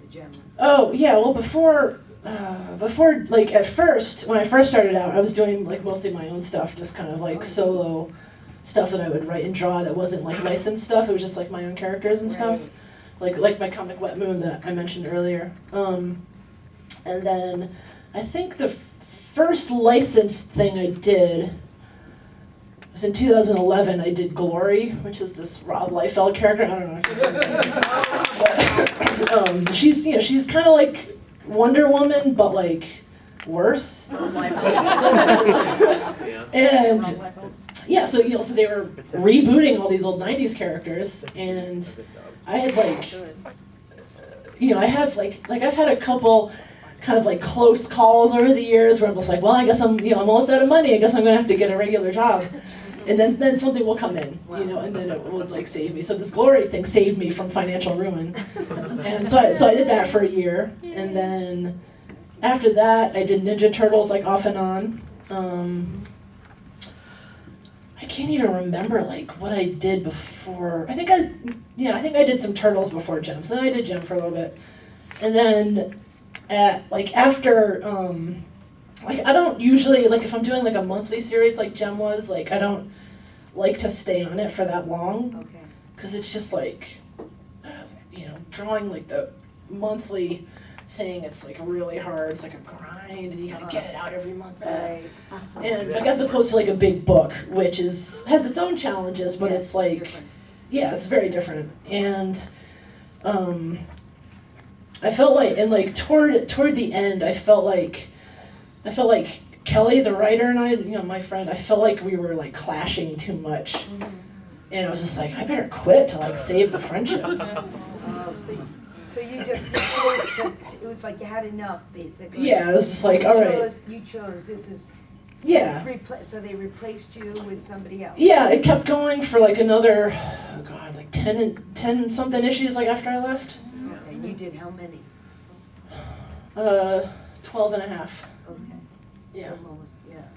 Gem? Oh, yeah, well, before, like, at first, when I first started out, I was doing, like, mostly my own stuff, just kind of, like, solo stuff that I would write and draw that wasn't, like, licensed stuff. It was just, like, my own characters and stuff. Like my comic Wet Moon that I mentioned earlier. And then I think the first licensed thing I did was in 2011. I did Glory, which is this Rob Liefeld character. I don't know if you know, but she's kind of like Wonder Woman, but like worse. And yeah, so so they were rebooting all these old '90s characters, and I had I have I've had a couple kind of like close calls over the years where I'm just like, well, I guess I'm almost out of money. I guess I'm gonna have to get a regular job, and then something will come in, and then it would like save me. So this Glory thing saved me from financial ruin, and so I did that for a year, and then after that I did Ninja Turtles like off and on. I can't even remember like what I did before. I think I did some Turtles before Gem. So then I did Gem for a little bit, and then after I don't usually if I'm doing like a monthly series like Gem was, like I don't like to stay on it for that long. Okay. Because it's just like drawing like the monthly thing, it's like really hard. It's like a grind, and you gotta get it out every month. Right. And like as opposed to like a big book, which has its own challenges, but it's like different. Yeah, it's very different. And I felt like, and like toward the end, I felt like Kelly, the writer, and I, my friend, I felt like we were like clashing too much, and I was just like, I better quit to like save the friendship. So you just chose to, it was like you had enough, basically. Yeah, it was just like, all right. You chose, this is. Yeah. So they replaced you with somebody else. Yeah, it kept going for like another, 10 something issues like after I left. Okay, and you did how many? 12 and a half. Okay. Yeah. So almost, yeah.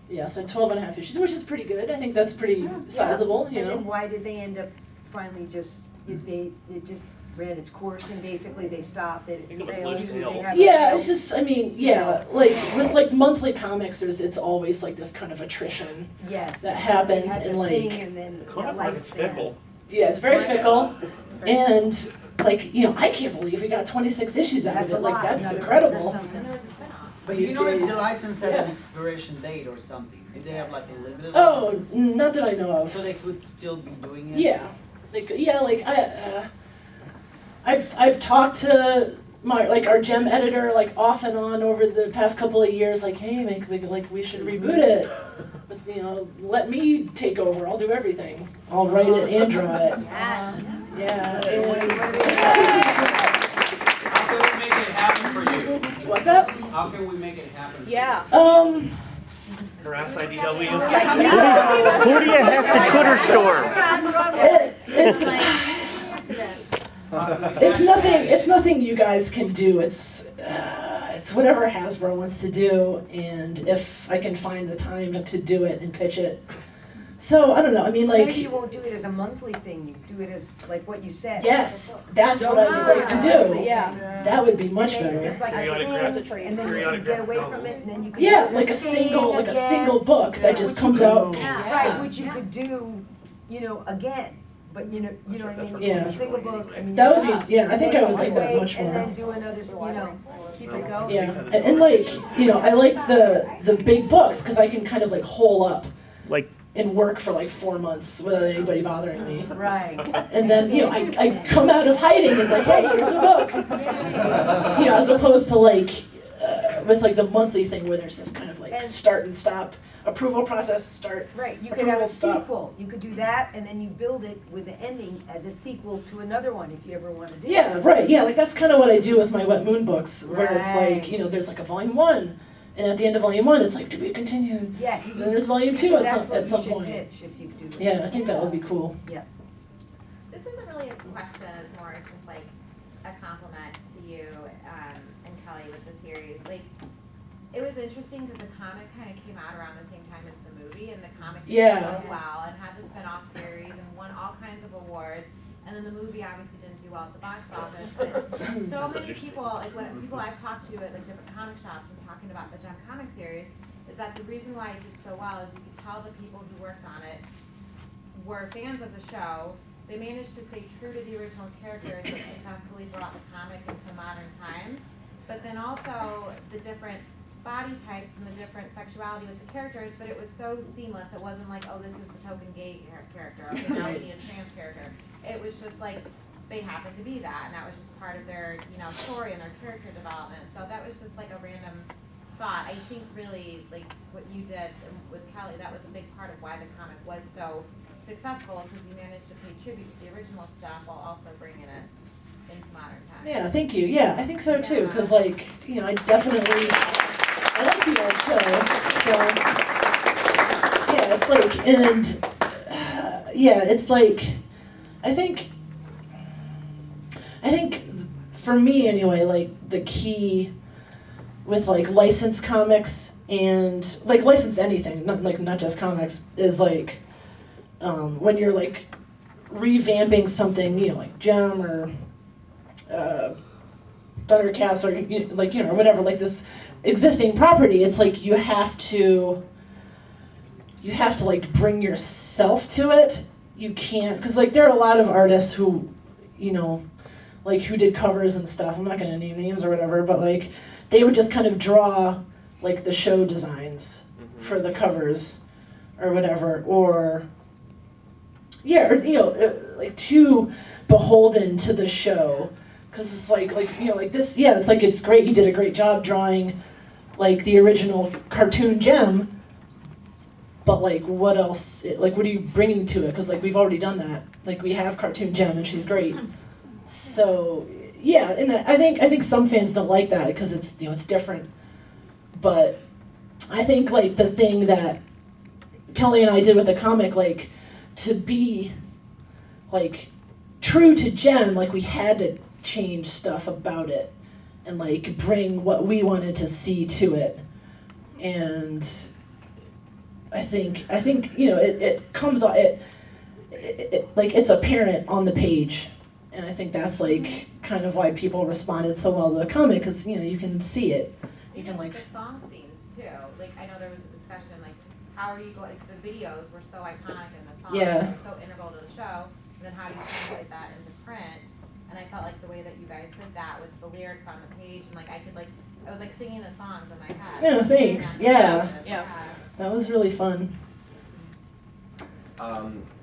Yeah, so 12 and a half issues, which is pretty good. I think that's pretty sizable, And then why did they end up finally just, it just ran its course and basically they stopped it? Yeah, it's just, like with like monthly comics, it's always like this kind of attrition that happens, and like, It's fickle. yeah, it's very fickle, and like, I can't believe we got 26 issues out of it. Like, that's incredible. But you know if the license had an expiration date or something? Did they have like a limited license? Not that I know of. So they could still be doing it? Yeah. I've talked to our Gem editor off and on over the past couple of years, hey, we should reboot it. But, let me take over. I'll do everything. I'll write it and draw it. Yes. Yeah. How can we make it happen for you? What's that? How can we make it happen for you? Yeah. Harass IDW. Who do you have to Twitter store? It's nothing you guys can do. It's whatever Hasbro wants to do, and if I can find the time to do it and pitch it. So I don't know. Maybe you won't do it as a monthly thing. You do it as like what you said. Yes, that's what I would like to do. Yeah. That would be much better. It's like a thing, and then you can get away from it, and then you can like a single book that just comes out. Right, which you could do, again. But you know what I mean? Yeah. A single book. That would be, I think I would like that much more. And then do another, keep it going. Yeah, and I like the big books because I can kind of hole up. And work for 4 months without anybody bothering me. Right. And then, I come out of hiding and hey, here's a book. As opposed to with the monthly thing where there's this kind of start and stop, approval process, start. Right, you could have a sequel. You could do that and then you build it with the ending as a sequel to another one if you ever want to do Yeah, that. right, yeah, that's kind of what I do with my Wet Moon books, where it's there's a volume 1. And at the end of volume 1, it's like, to be continued. Yes. And then there's volume 2 So at that's some, what at you some should point. pitch if you do it. Yeah, I think that would be cool. Yeah. This isn't really a question, it's more, it's just like a compliment to you and Kelly with the series. Like, it was interesting because the comic kind of came out around the same time as the movie, and the comic did so well and had the spin-off series and won all kinds of awards. And then the movie obviously didn't do well at the box office, but so many people, like when people I've talked to at like different comic shops and talking about the JemCon series, is that the reason why it did so well is you could tell the people who worked on it were fans of the show. They managed to stay true to the original characters, but successfully brought the comic into modern time. But then also the different body types and the different sexuality with the characters, but it was so seamless. It wasn't like, oh, this is the token gay character, okay, now we need a trans character. It was just like, they happened to be that, and that was just part of their, story and their character development. So that was just like a random thought. I think really, like, what you did with Kelly, that was a big part of why the comic was so successful, because you managed to pay tribute to the original stuff while also bringing it into modern times. Yeah, thank you. Yeah, I think so too, because like, I definitely, I like the old show, so, yeah, it's like, and, yeah, it's like, I think for me anyway, like, the key with like licensed comics and like licensed anything, not just comics, is like, when you're like revamping something, like Gem or Thundercats or or whatever, like this existing property, it's like you have to like bring yourself to it. You can't, because like there are a lot of artists who, like who did covers and stuff. I'm not gonna name names or whatever, but like they would just kind of draw like the show designs for the covers or whatever, or yeah, or like too beholden to the show, because it's like this. Yeah, it's like it's great. You did a great job drawing like the original cartoon Gem. But like, what else? Like, what are you bringing to it? Because like we've already done that. Like we have cartoon Gem, and she's great. So yeah, and I think some fans don't like that because it's it's different. But I think like the thing that Kelly and I did with the comic, like to be like true to Gem, like we had to change stuff about it and like bring what we wanted to see to it, and I think it comes on it like it's apparent on the page, and I think that's like kind of why people responded so well to the comic, because you can see it. You can like the song scenes too. Like I know there was a discussion like how are you going? Like, the videos were so iconic and the songs Yeah. were so integral to the show. And then how do you translate that into print? And I felt like the way that you guys did that with the lyrics on the page, and like I was like singing the songs in my head. Yeah, thanks. Yeah. Yeah. That was really fun.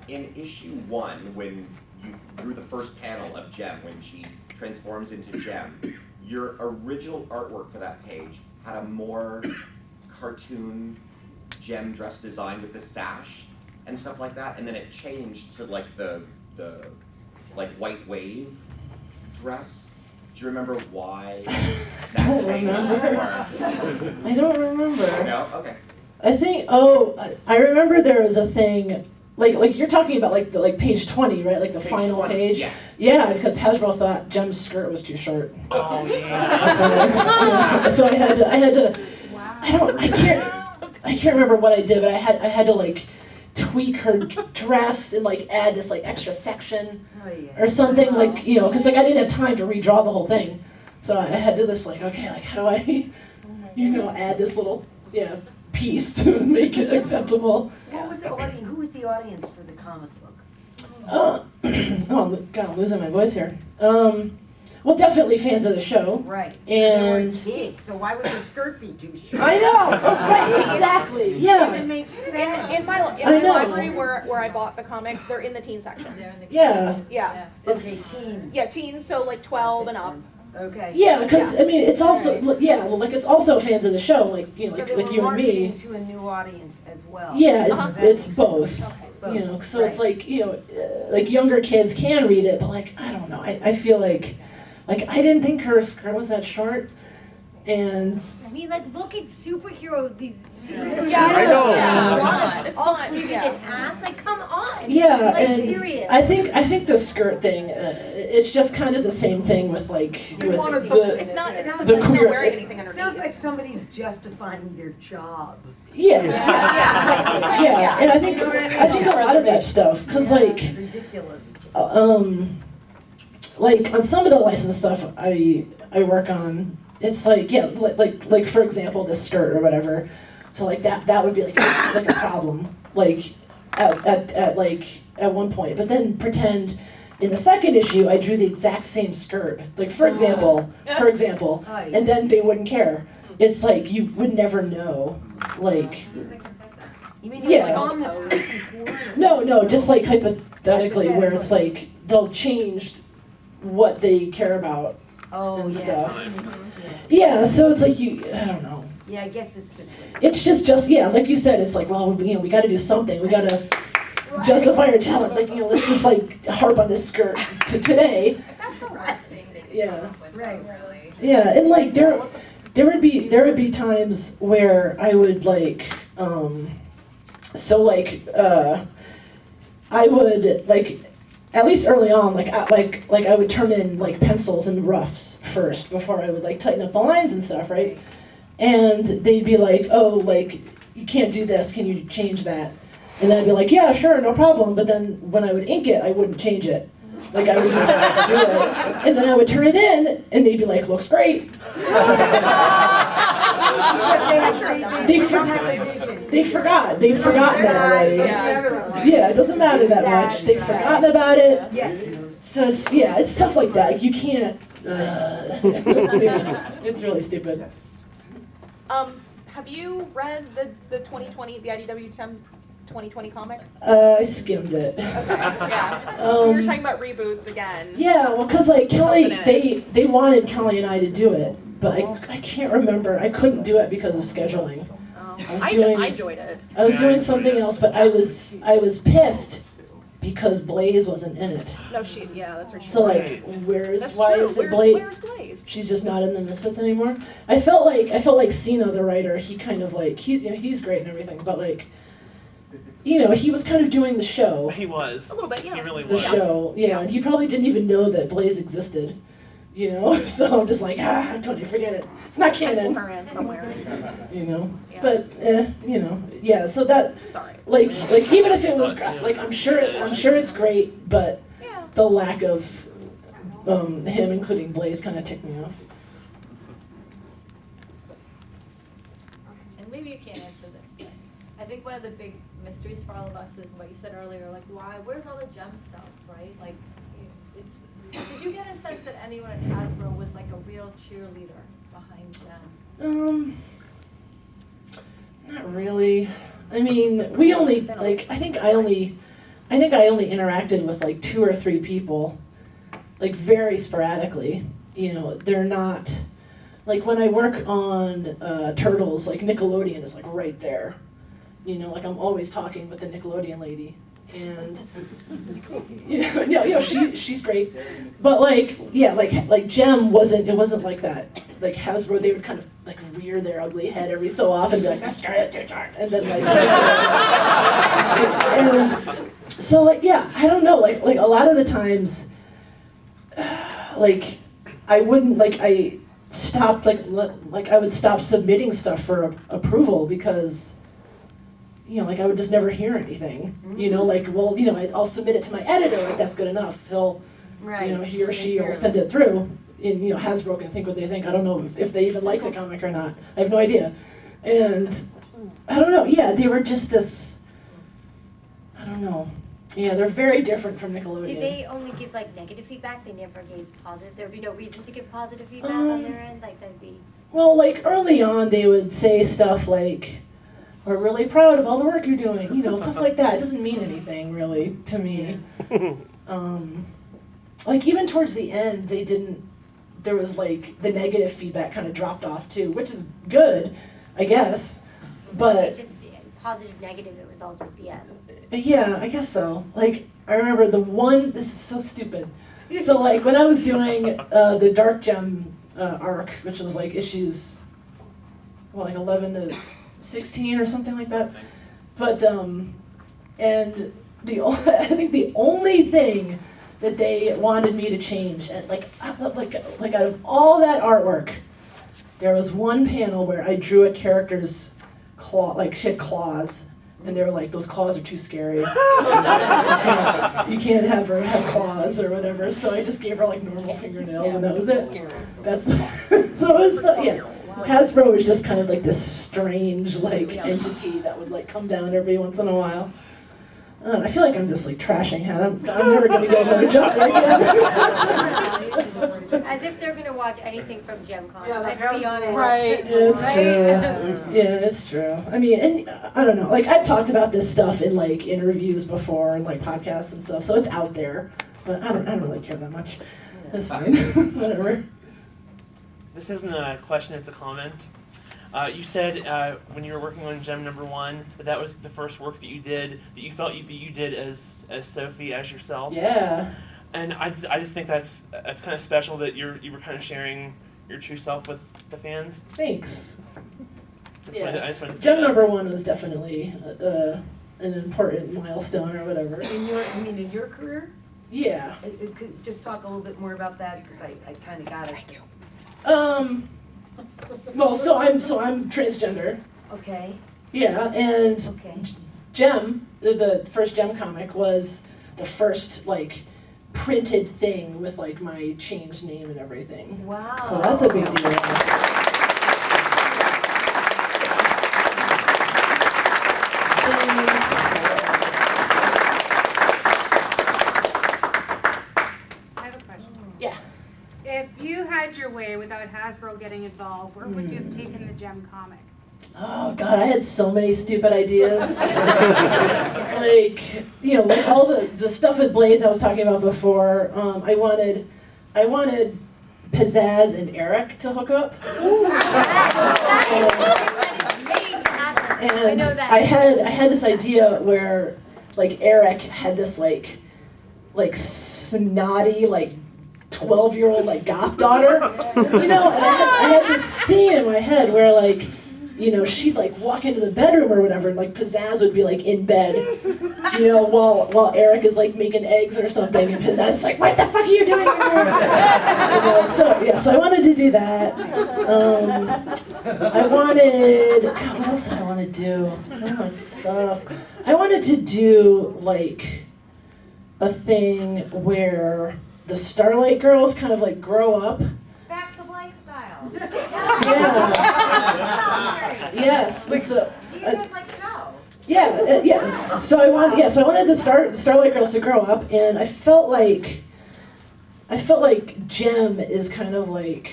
In issue 1, when you drew the first panel of Gem, when she transforms into Gem, your original artwork for that page had a more cartoon Gem dress design with the sash and stuff like that, and then it changed to like the like white wave dress. Do you remember why that changed? I don't remember. No? Okay. I think I remember there was a thing like you're talking about like page 20, right? Like the Page final 20, page. yes. Yeah, because Hasbro thought Gem's skirt was too short. Oh yeah. So I had to. Wow. I can't remember what I did, but I had to like tweak her dress and like add this like extra section or something, like because like I didn't have time to redraw the whole thing, so I had to this like, okay, like how do I add this little piece to make it acceptable. What was the audience? Who was the audience for the comic book? Oh, God, I'm losing my voice here. Well, definitely fans of the show. Right. And they were kids, so why would the skirt be too short? I know. Right, exactly. Yeah. It makes sense. In my library where I bought the comics, they're in the teen section. Yeah. Yeah. Okay, teens. Yeah, teens, so like 12 and up. Okay. Yeah, because I mean, it's also like it's also fans of the show, like So like you and me. to a new audience as well. Yeah, it's So that it's makes both. sense. Okay. So it's like like younger kids can read it, but like I don't know, I feel like I didn't think her skirt was that short, And I mean, like, look at these superheroes. Yeah, I know. Yeah. It's All not- cleavage yeah. and ass. Like, come on. yeah, Like, and serious. I think the skirt thing, it's just kind of the same thing with like with It's not, it sounds the like it's queer- not wearing anything It underneath. sounds like somebody's justifying their job. yeah. Yeah. Yeah, and I think a lot of that stuff, cause like Ridiculous. like on some of the licensed stuff I work on, it's like yeah, like for example this skirt or whatever. So like that would be like a problem like at one point. But then pretend in the second issue I drew the exact same skirt. Like for example, and then they wouldn't care. It's like you would never know. Like You mean yeah. like on the skirt before? No, just like hypothetically where it's like they'll change what they care about and stuff. Yeah, so it's like I don't know. Yeah, I guess it's just. It's just yeah, like you said, it's like, well, we got to do something. We got to justify our talent. Like, let's just like harp on this skirt to today. That's the worst thing that you Yeah. come up with, Right. really. Yeah, and like there would be times where I would like I would like at least early on like I would turn in like pencils and roughs first before I would like tighten up the lines and stuff, right? And they'd be like, oh, like you can't do this, can you change that? And then I'd be like, yeah, sure, no problem. But then when I would ink it, I wouldn't change it. Like I would just do it, and then I would turn it in, and they'd be like, "Looks great." Because They've forgotten that already. Yeah, it doesn't matter that much. They've forgotten about it. Yes. So yeah, it's stuff like that. Like you can't. It's really stupid. Have you read the 2020, the IDW 2020 comic? I skimmed it. Okay, yeah. We were talking about reboots again. Yeah, well, cause like Kelly, they wanted Kelly and I to do it, but I can't remember. I couldn't do it because of scheduling. I enjoyed it. I was doing something else, but I was pissed because Blaze wasn't in it. No, that's her. So like, That's why true. is it Where's Blaze? She's just not in the Misfits anymore. I felt like Sino, the writer, he kind of like he's great and everything, but like, he was kind of doing the show. He was. A little bit, yeah. He really The was. show, yeah, and he probably didn't even know that Blaze existed. So I'm just like, totally forget it. It's not canon. Her in somewhere. Yeah. But yeah. So that, sorry. like even if it was like I'm sure it's great, but the lack of him including Blaze kind of ticked me off. And maybe you can't answer this, but I think one of the big mysteries for all of us is what you said earlier, like where's all the gem stuff, right? Like, did you get a sense that anyone at Hasbro was like a real cheerleader behind them? Not really. I mean, we only like I think I only interacted with like 2 or 3 people, like very sporadically. They're not like when I work on Turtles, like Nickelodeon is like right there. Like I'm always talking with the Nickelodeon lady. And she's great, but like Gem wasn't like that. Like Hasbro, they would kind of like rear their ugly head every so often, and be like, and then like, and so like I don't know, like a lot of the times, like I wouldn't I stopped I would stop submitting stuff for approval because. Like I would just never hear anything. I'll submit it to my editor. Like that's good enough. He'll, he or she will send it through. And Hasbro can think what they think. I don't know if they even like the comic or not. I have no idea. And I don't know. Yeah, they were just this. I don't know. Yeah, they're very different from Nickelodeon. Did they only give like negative feedback? They never gave positive. There would be no reason to give positive feedback on their end. Like that'd be. Well, like early on, they would say stuff like. We're really proud of all the work you're doing, stuff like that. It doesn't mean anything really to me. Like even towards the end, there was like the negative feedback kind of dropped off too, which is good, I guess. But just positive, negative. It was all just BS. Yeah, I guess so. Like I remember this is so stupid. So like when I was doing the Dark Gem arc, which was like issues, well, like 11 to 16 or something like that. But and I think the only thing that they wanted me to change, and like out of all that artwork, there was one panel where I drew a character's claw, like she had claws, and they were like, those claws are too scary. You can't have her have claws or whatever. So I just gave her like normal fingernails, and that was it. That's so it was yeah. Hasbro was just kind of like this strange like entity that would like come down every once in a while. I feel like I'm just like trashing him. I'm never gonna get another job there again. As if they're gonna watch anything from JemCon. Yeah, like Let's be honest. Right. It's Right? true. Yeah, it's true. I mean, and I don't know. Like I've talked about this stuff in like interviews before and like podcasts and stuff, so it's out there. But I don't really care that much. That's fine. Whatever. This isn't a question, it's a comment. You said when you were working on Gem #1 that was the first work that you did, that you felt that you did as Sophie, as yourself. Yeah. And I just think that's kind of special that you were kind of sharing your true self with the fans. Thanks. I just wanted to say Gem that. #1 was definitely an important milestone or whatever. In your career? Yeah. Could just talk a little bit more about that, because I kind of got it. Well, so I'm transgender. Okay. Yeah, and Okay. Gem, the first Gem comic, was the first like printed thing with like my changed name and everything. Wow. So that's a big deal. I have a question. Yeah. If you had your way without Hasbro getting involved, where would you have taken the Gem comic? Oh God, I had so many stupid ideas. Like, you know, like all the stuff with Blaze I was talking about before. I wanted Pizzazz and Eric to hook up. And I had this idea where like Eric had this like snotty like 12-year-old like goth daughter, you know, and I had this scene in my head where like, you know, she'd like walk into the bedroom or whatever, and like Pizzazz would be like in bed, you know, while Eric is like making eggs or something, and Pizzazz is like, what the fuck are you doing here? You know, so I wanted to do that. I wanted, God, what else did I want to do? So much stuff. I wanted to do like a thing where the Starlight Girls kind of like grow up. Facts of Life style. Yeah. Yes. And so, Do you guys like to know? yeah. Yeah. So I wanted the Starlight Girls to grow up, and I felt like Gem is kind of like,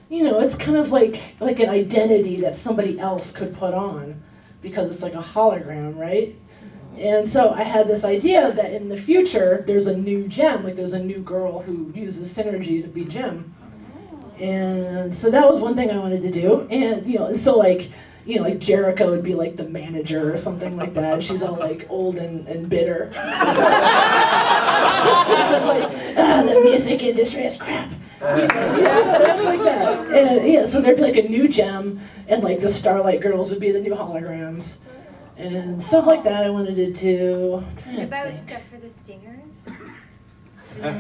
you know, it's kind of like an identity that somebody else could put on, because it's like a hologram, right? And so I had this idea that in the future there's a new Gem, like there's a new girl who uses synergy to be Gem. And so that was one thing I wanted to do. And you know, and so like, you know, like Jericho would be like the manager or something like that. She's all like old and bitter. Just like, the music industry is crap. Something like that. And yeah, so there'd be like a new Gem, and like the Starlight Girls would be the new holograms. And stuff like that I wanted to do. What about stuff for the stingers? Stop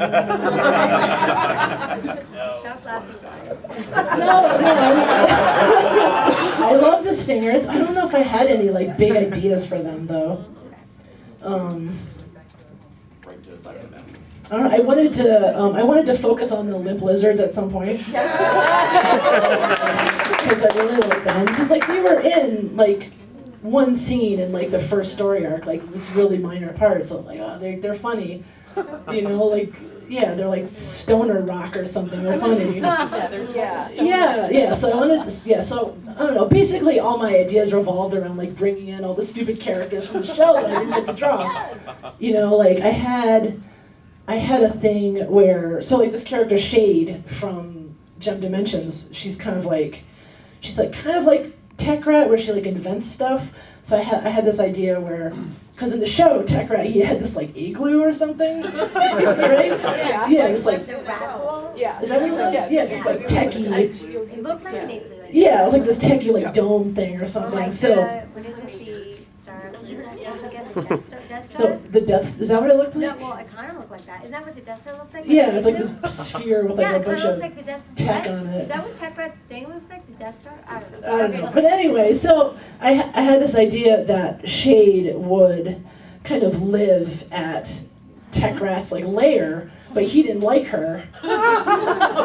laughing. I love the stingers. I don't know if I had any like big ideas for them though. I don't know, I wanted to focus on the limp lizards at some point. Because I really like them. Because like we were in like one scene in like the first story arc, like it was really minor parts. So I'm like, oh, they're funny, you know, like yeah, they're like stoner rock or something. They're funny. Yeah. So I wanted this. Yeah. So I don't know. Basically, all my ideas revolved around like bringing in all the stupid characters from the show that I didn't get to draw. You know, like I had a thing where this character Shade from Gem Dimensions. She's kind of like Tech Rat, where she like invents stuff. So I had this idea where because in the show, Tech Rat, he had this like igloo or something, right? Yeah, this like. The rat hole? Yeah. Is that what it was? Yeah, this like techie. It looked like an igloo. Yeah, it was like this techie like dome thing or something. Like So. what is it? The star? What is that again? The Death Star? Death Star? The Death, is that what it looked like? No, well, it kind of looked like that. Isn't that what the Death Star looks like? Yeah, it's like this sphere with like yeah, a it kind bunch of looks of like the Death tech Star. on it. Is that what Tech Rat's thing looks like? The Death Star? I don't know. I don't know. But anyway, so I had this idea that Shade would kind of live at Tech Rat's like lair, but he didn't like her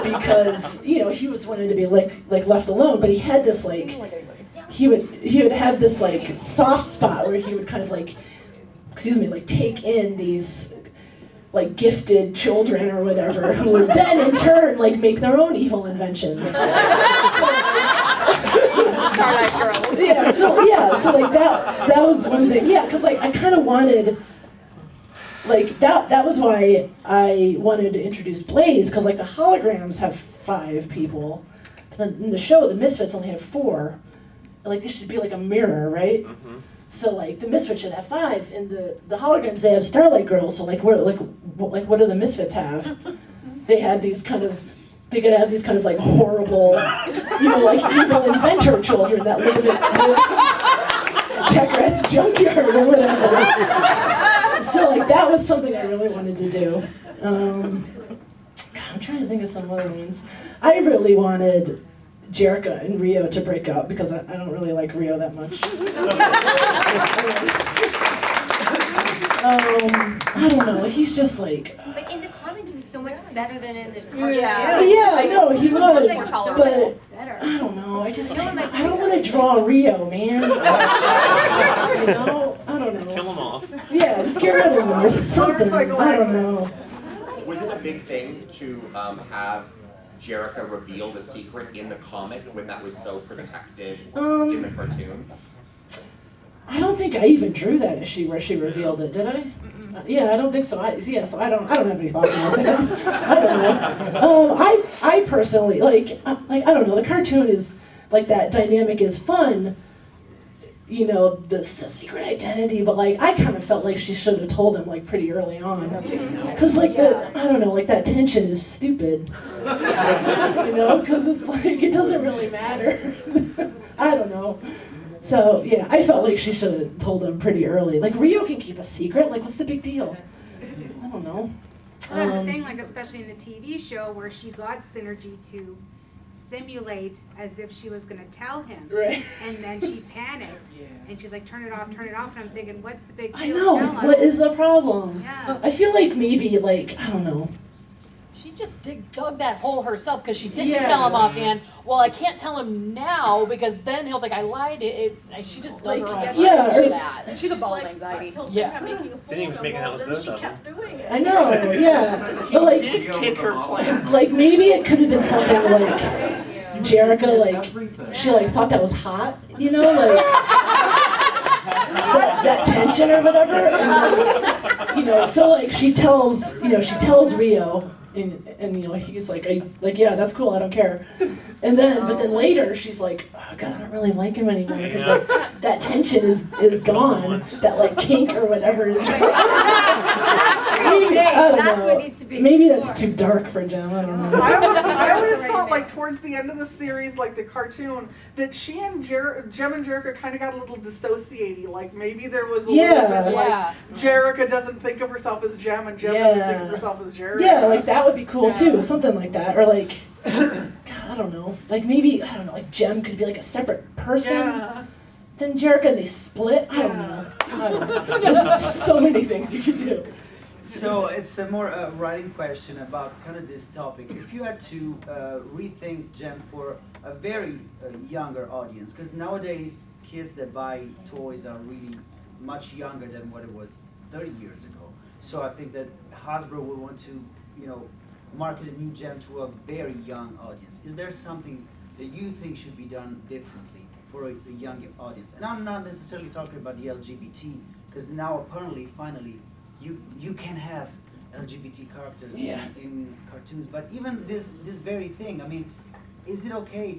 because he was wanted to be like left alone. But he had this like he would have this like soft spot where he would kind of like take in these like gifted children or whatever who would then in turn like make their own evil inventions. Starlight Girls. So like that was one thing. Yeah, because like I kind of wanted like that was why I wanted to introduce Blaze, because like the holograms have 5 people, but then in the show the Misfits only have 4. Like this should be like a mirror, right? Mm-hmm. So like the Misfits should have 5, and the holograms they have Starlight Girls. So like what do the Misfits have? They have these kind of like horrible, like evil inventor children that live in Tech Rat's junkyard or whatever. So like that was something I really wanted to do. I'm trying to think of some other ones. I really wanted Jerrica and Rio to break up because I don't really like Rio that much. I don't know. He's just like. But in the comic, he was so much better than in the cartoon. Yeah, I know he was, like, so but much better. I don't know. I don't want to draw Rio, man. I don't know. Kill them off. Yeah, just get rid of him or something. I don't know. Was it a big thing to have Jerrica reveal the secret in the comic when that was so protected in the cartoon? I don't think I even drew that issue where she revealed it, did I? Yeah, I don't think so. So I don't have any thoughts about that. I don't know. I personally like I don't know. The cartoon is like that dynamic is fun. The secret identity, but like I kind of felt like she should have told him like pretty early on, because like I don't know, like that tension is stupid. Because it's like it doesn't really matter. I don't know. So yeah, I felt like she should have told him pretty early. Like Rio can keep a secret. Like what's the big deal? I don't know. Well, that's the thing, like especially in the TV show where she got Synergy to simulate as if she was going to tell him, right? And then she panicked, and she's like, "Turn it off, turn it off." And I'm thinking, what's the big deal? I know. Tell him. What is the problem? Yeah. I feel like maybe like I don't know. She just dug that hole herself because she didn't tell him offhand. Well, I can't tell him now because then he'll think I lied. She just dug her own. She's a ball of anxiety. Then he was making out with both of them. I know. Yeah. But like, Kick her plans. like maybe it could have been something like Jerrica, like she like thought that was hot, like that tension or whatever. And then, so like she tells Rio. And he's like, yeah, that's cool, I don't care. But then later she's like, oh God, I don't really like him anymore because that tension is gone. That like kink or whatever is gone. That's what needs to be. Maybe that's too dark for Jem. I don't know. I always thought, like towards the end of the series, like the cartoon, that she and Jem and Jerrica kind of got a little dissociated. Like maybe there was a little bit like Jerrica doesn't think of herself as Jem, and Jem doesn't think of herself as Jerrica. Yeah, like that would be cool too, something like that, or like, God, I don't know, like maybe like Jem could be like a separate person. Yeah. Then Jerrica and they split. I don't know. There's so many things you could do. So it's a more writing question about kind of this topic. If you had to rethink Jem for a very younger audience, because nowadays kids that buy toys are really much younger than what it was 30 years ago. So I think that Hasbro will want to, market a new Jem to a very young audience. Is there something that you think should be done differently for a young audience? And I'm not necessarily talking about the LGBT, because now apparently, finally, you can have LGBT characters in cartoons, but even this very thing, I mean, is it okay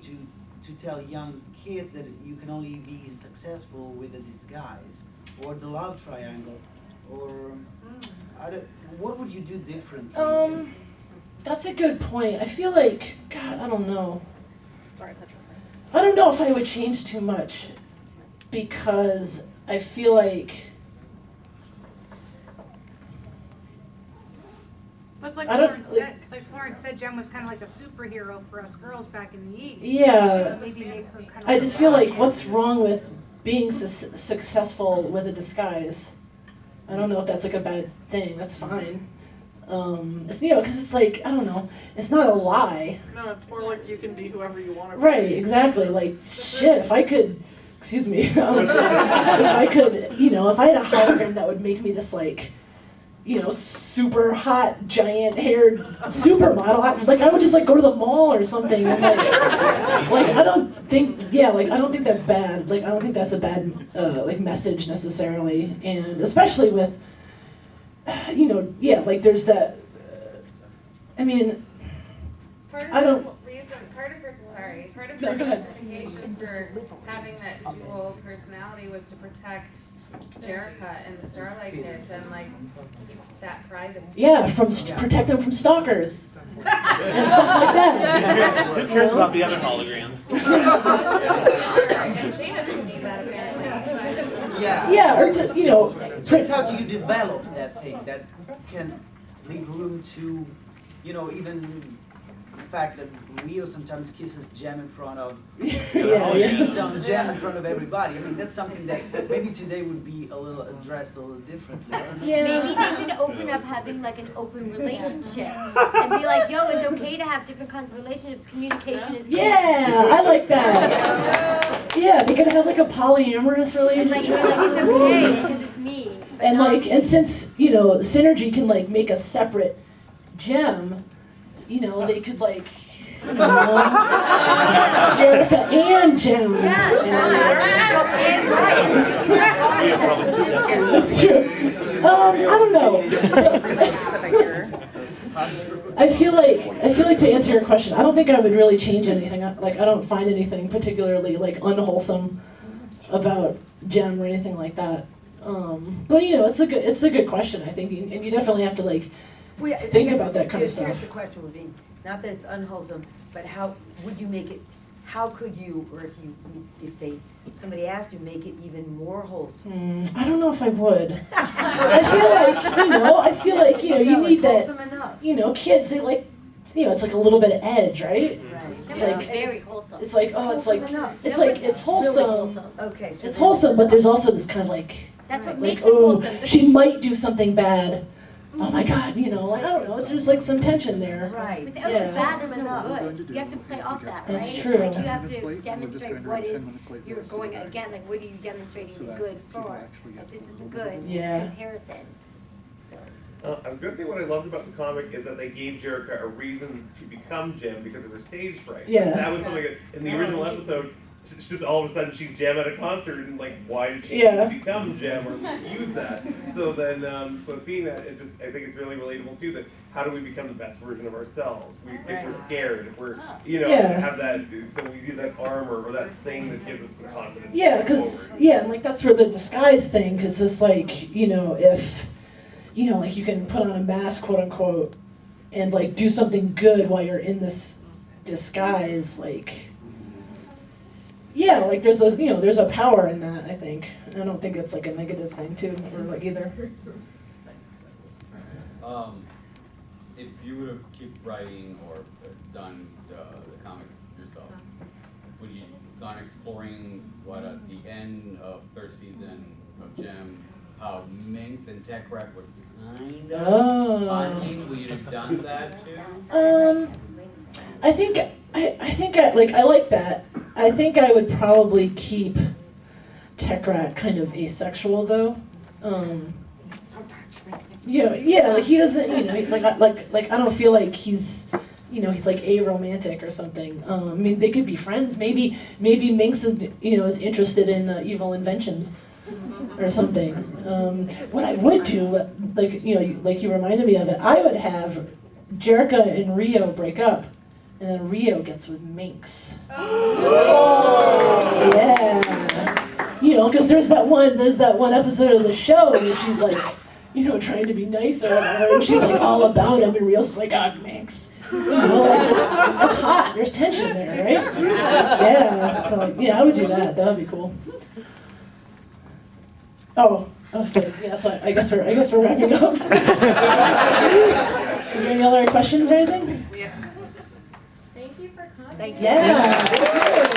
to tell young kids that you can only be successful with a disguise? or the love triangle, or what would you do differently? That's a good point. I feel like, God, I don't know. I don't know if I would change too much, because I feel like But it's like I don't- Florence said, Jem was kind of like a superhero for us girls back in the 80s. Yeah. So maybe make some kind of I just feel like, what's wrong with being successful with a disguise? I don't know if that's like a bad thing. That's fine. It's, you know, because it's like, I don't know, it's not a lie. No, it's more like you can be whoever you want to be. Right, exactly. Like, shit, if I could, excuse me, if I could, you know, if I had a hologram that would make me this, like, you know, super hot, giant haired supermodel, like, I would just, like, go to the mall or something. And, like, I don't think, I don't think that's bad. Like, I don't think that's a bad, like, message necessarily. And especially with, you know, like, there's that, I mean, I don't. Part of her No, go ahead. justification for having that dual personality was to protect Jerica and the Starlight Kids and like keep that privacy. Yeah, protect them from stalkers and stuff like that. Who cares about the other holograms? Yeah, or just, you know, it's how do you develop that thing that can leave room to, you know, even the fact that Rio sometimes kisses Jem in front of, cheats on Jem in front of everybody. I mean, that's something that maybe today would be a little addressed a little differently. I don't know. Maybe they could open up having like an open relationship and be like, yo, it's okay to have different kinds of relationships. Communication is key. Yeah, I like that. Yeah, they could have like a polyamorous And like, relationship. be like, it's okay because it's me. But And not like, and since, you know, Synergy can like make a separate gem, you know, they could like, you know, Jerica and Gem. Yeah, it's fine. That's true. I don't know. I feel like to answer your question, I don't think I would really change anything. Like, I don't find anything particularly like unwholesome about Gem or anything like that. But you know, it's a good question, I think, and you definitely have to like think about that kind of stuff. Here's the question would be, not that it's unwholesome, but how would you make it, how could you, or if somebody asked you, make it even more wholesome? I don't know if I would. I feel like, you know, you need that, you know, kids, they like, you know, it's like a little bit of edge, right? It's like very wholesome. It's like, oh, it's wholesome. Okay. It's wholesome, but there's also this kind of like, That's what like, makes it wholesome. she might do something bad. Oh my God, you know, like, I don't know, it's just like some tension there. Right. Without the bad, there's no good. You have to play off that, right? That's true. Like you have to demonstrate what is you're going again. Like what are you demonstrating the good for? Like, this is the good comparison. So. I was going to say what I loved about the comic is that they gave Jerica a reason to become Jem because of her stage fright. Yeah. That was something that in the original episode, just all of a sudden she's Jem at a concert and like, why did she become Jem or use that? So then, so seeing that, I think it's really relatable too, that how do we become the best version of ourselves? If we're scared, if we're, you know, to have that, so we do that armor or that thing that gives us some confidence. Yeah, because, and like that's where the disguise thing, because it's like, you know, if, you know, like you can put on a mask, quote unquote, and like do something good while you're in this disguise, like, like there's those, you know, there's a power in that, I think. I don't think it's like a negative thing too, or like either. If you would have kept writing or done the comics yourself, would you gone exploring what at the end of third season of Gem, how Minx and Tech Rat was kind of bonding? Would you have done that too? I think I like that. I think I would probably keep Tech Rat kind of asexual though. Like he doesn't, you know, like I don't feel like he's, you know, he's like aromantic or something. I mean, they could be friends. Maybe Minx is, you know, is interested in evil inventions or something. What I would do, like, you know, like you reminded me of it, I would have Jerica and Rio break up, and then Rio gets with Minx. Yeah. you know, because there's that one episode of the show where she's like, you know, trying to be nice or whatever, and she's like all about him, and Rios is like, oh, thanks. You know, like that's hot. There's tension there, right? Yeah. So like, yeah, I would do that. That would be cool. Oh, so yeah. So I guess we're wrapping up. Is there any other questions or anything? Yeah. Thank you for coming. Yeah.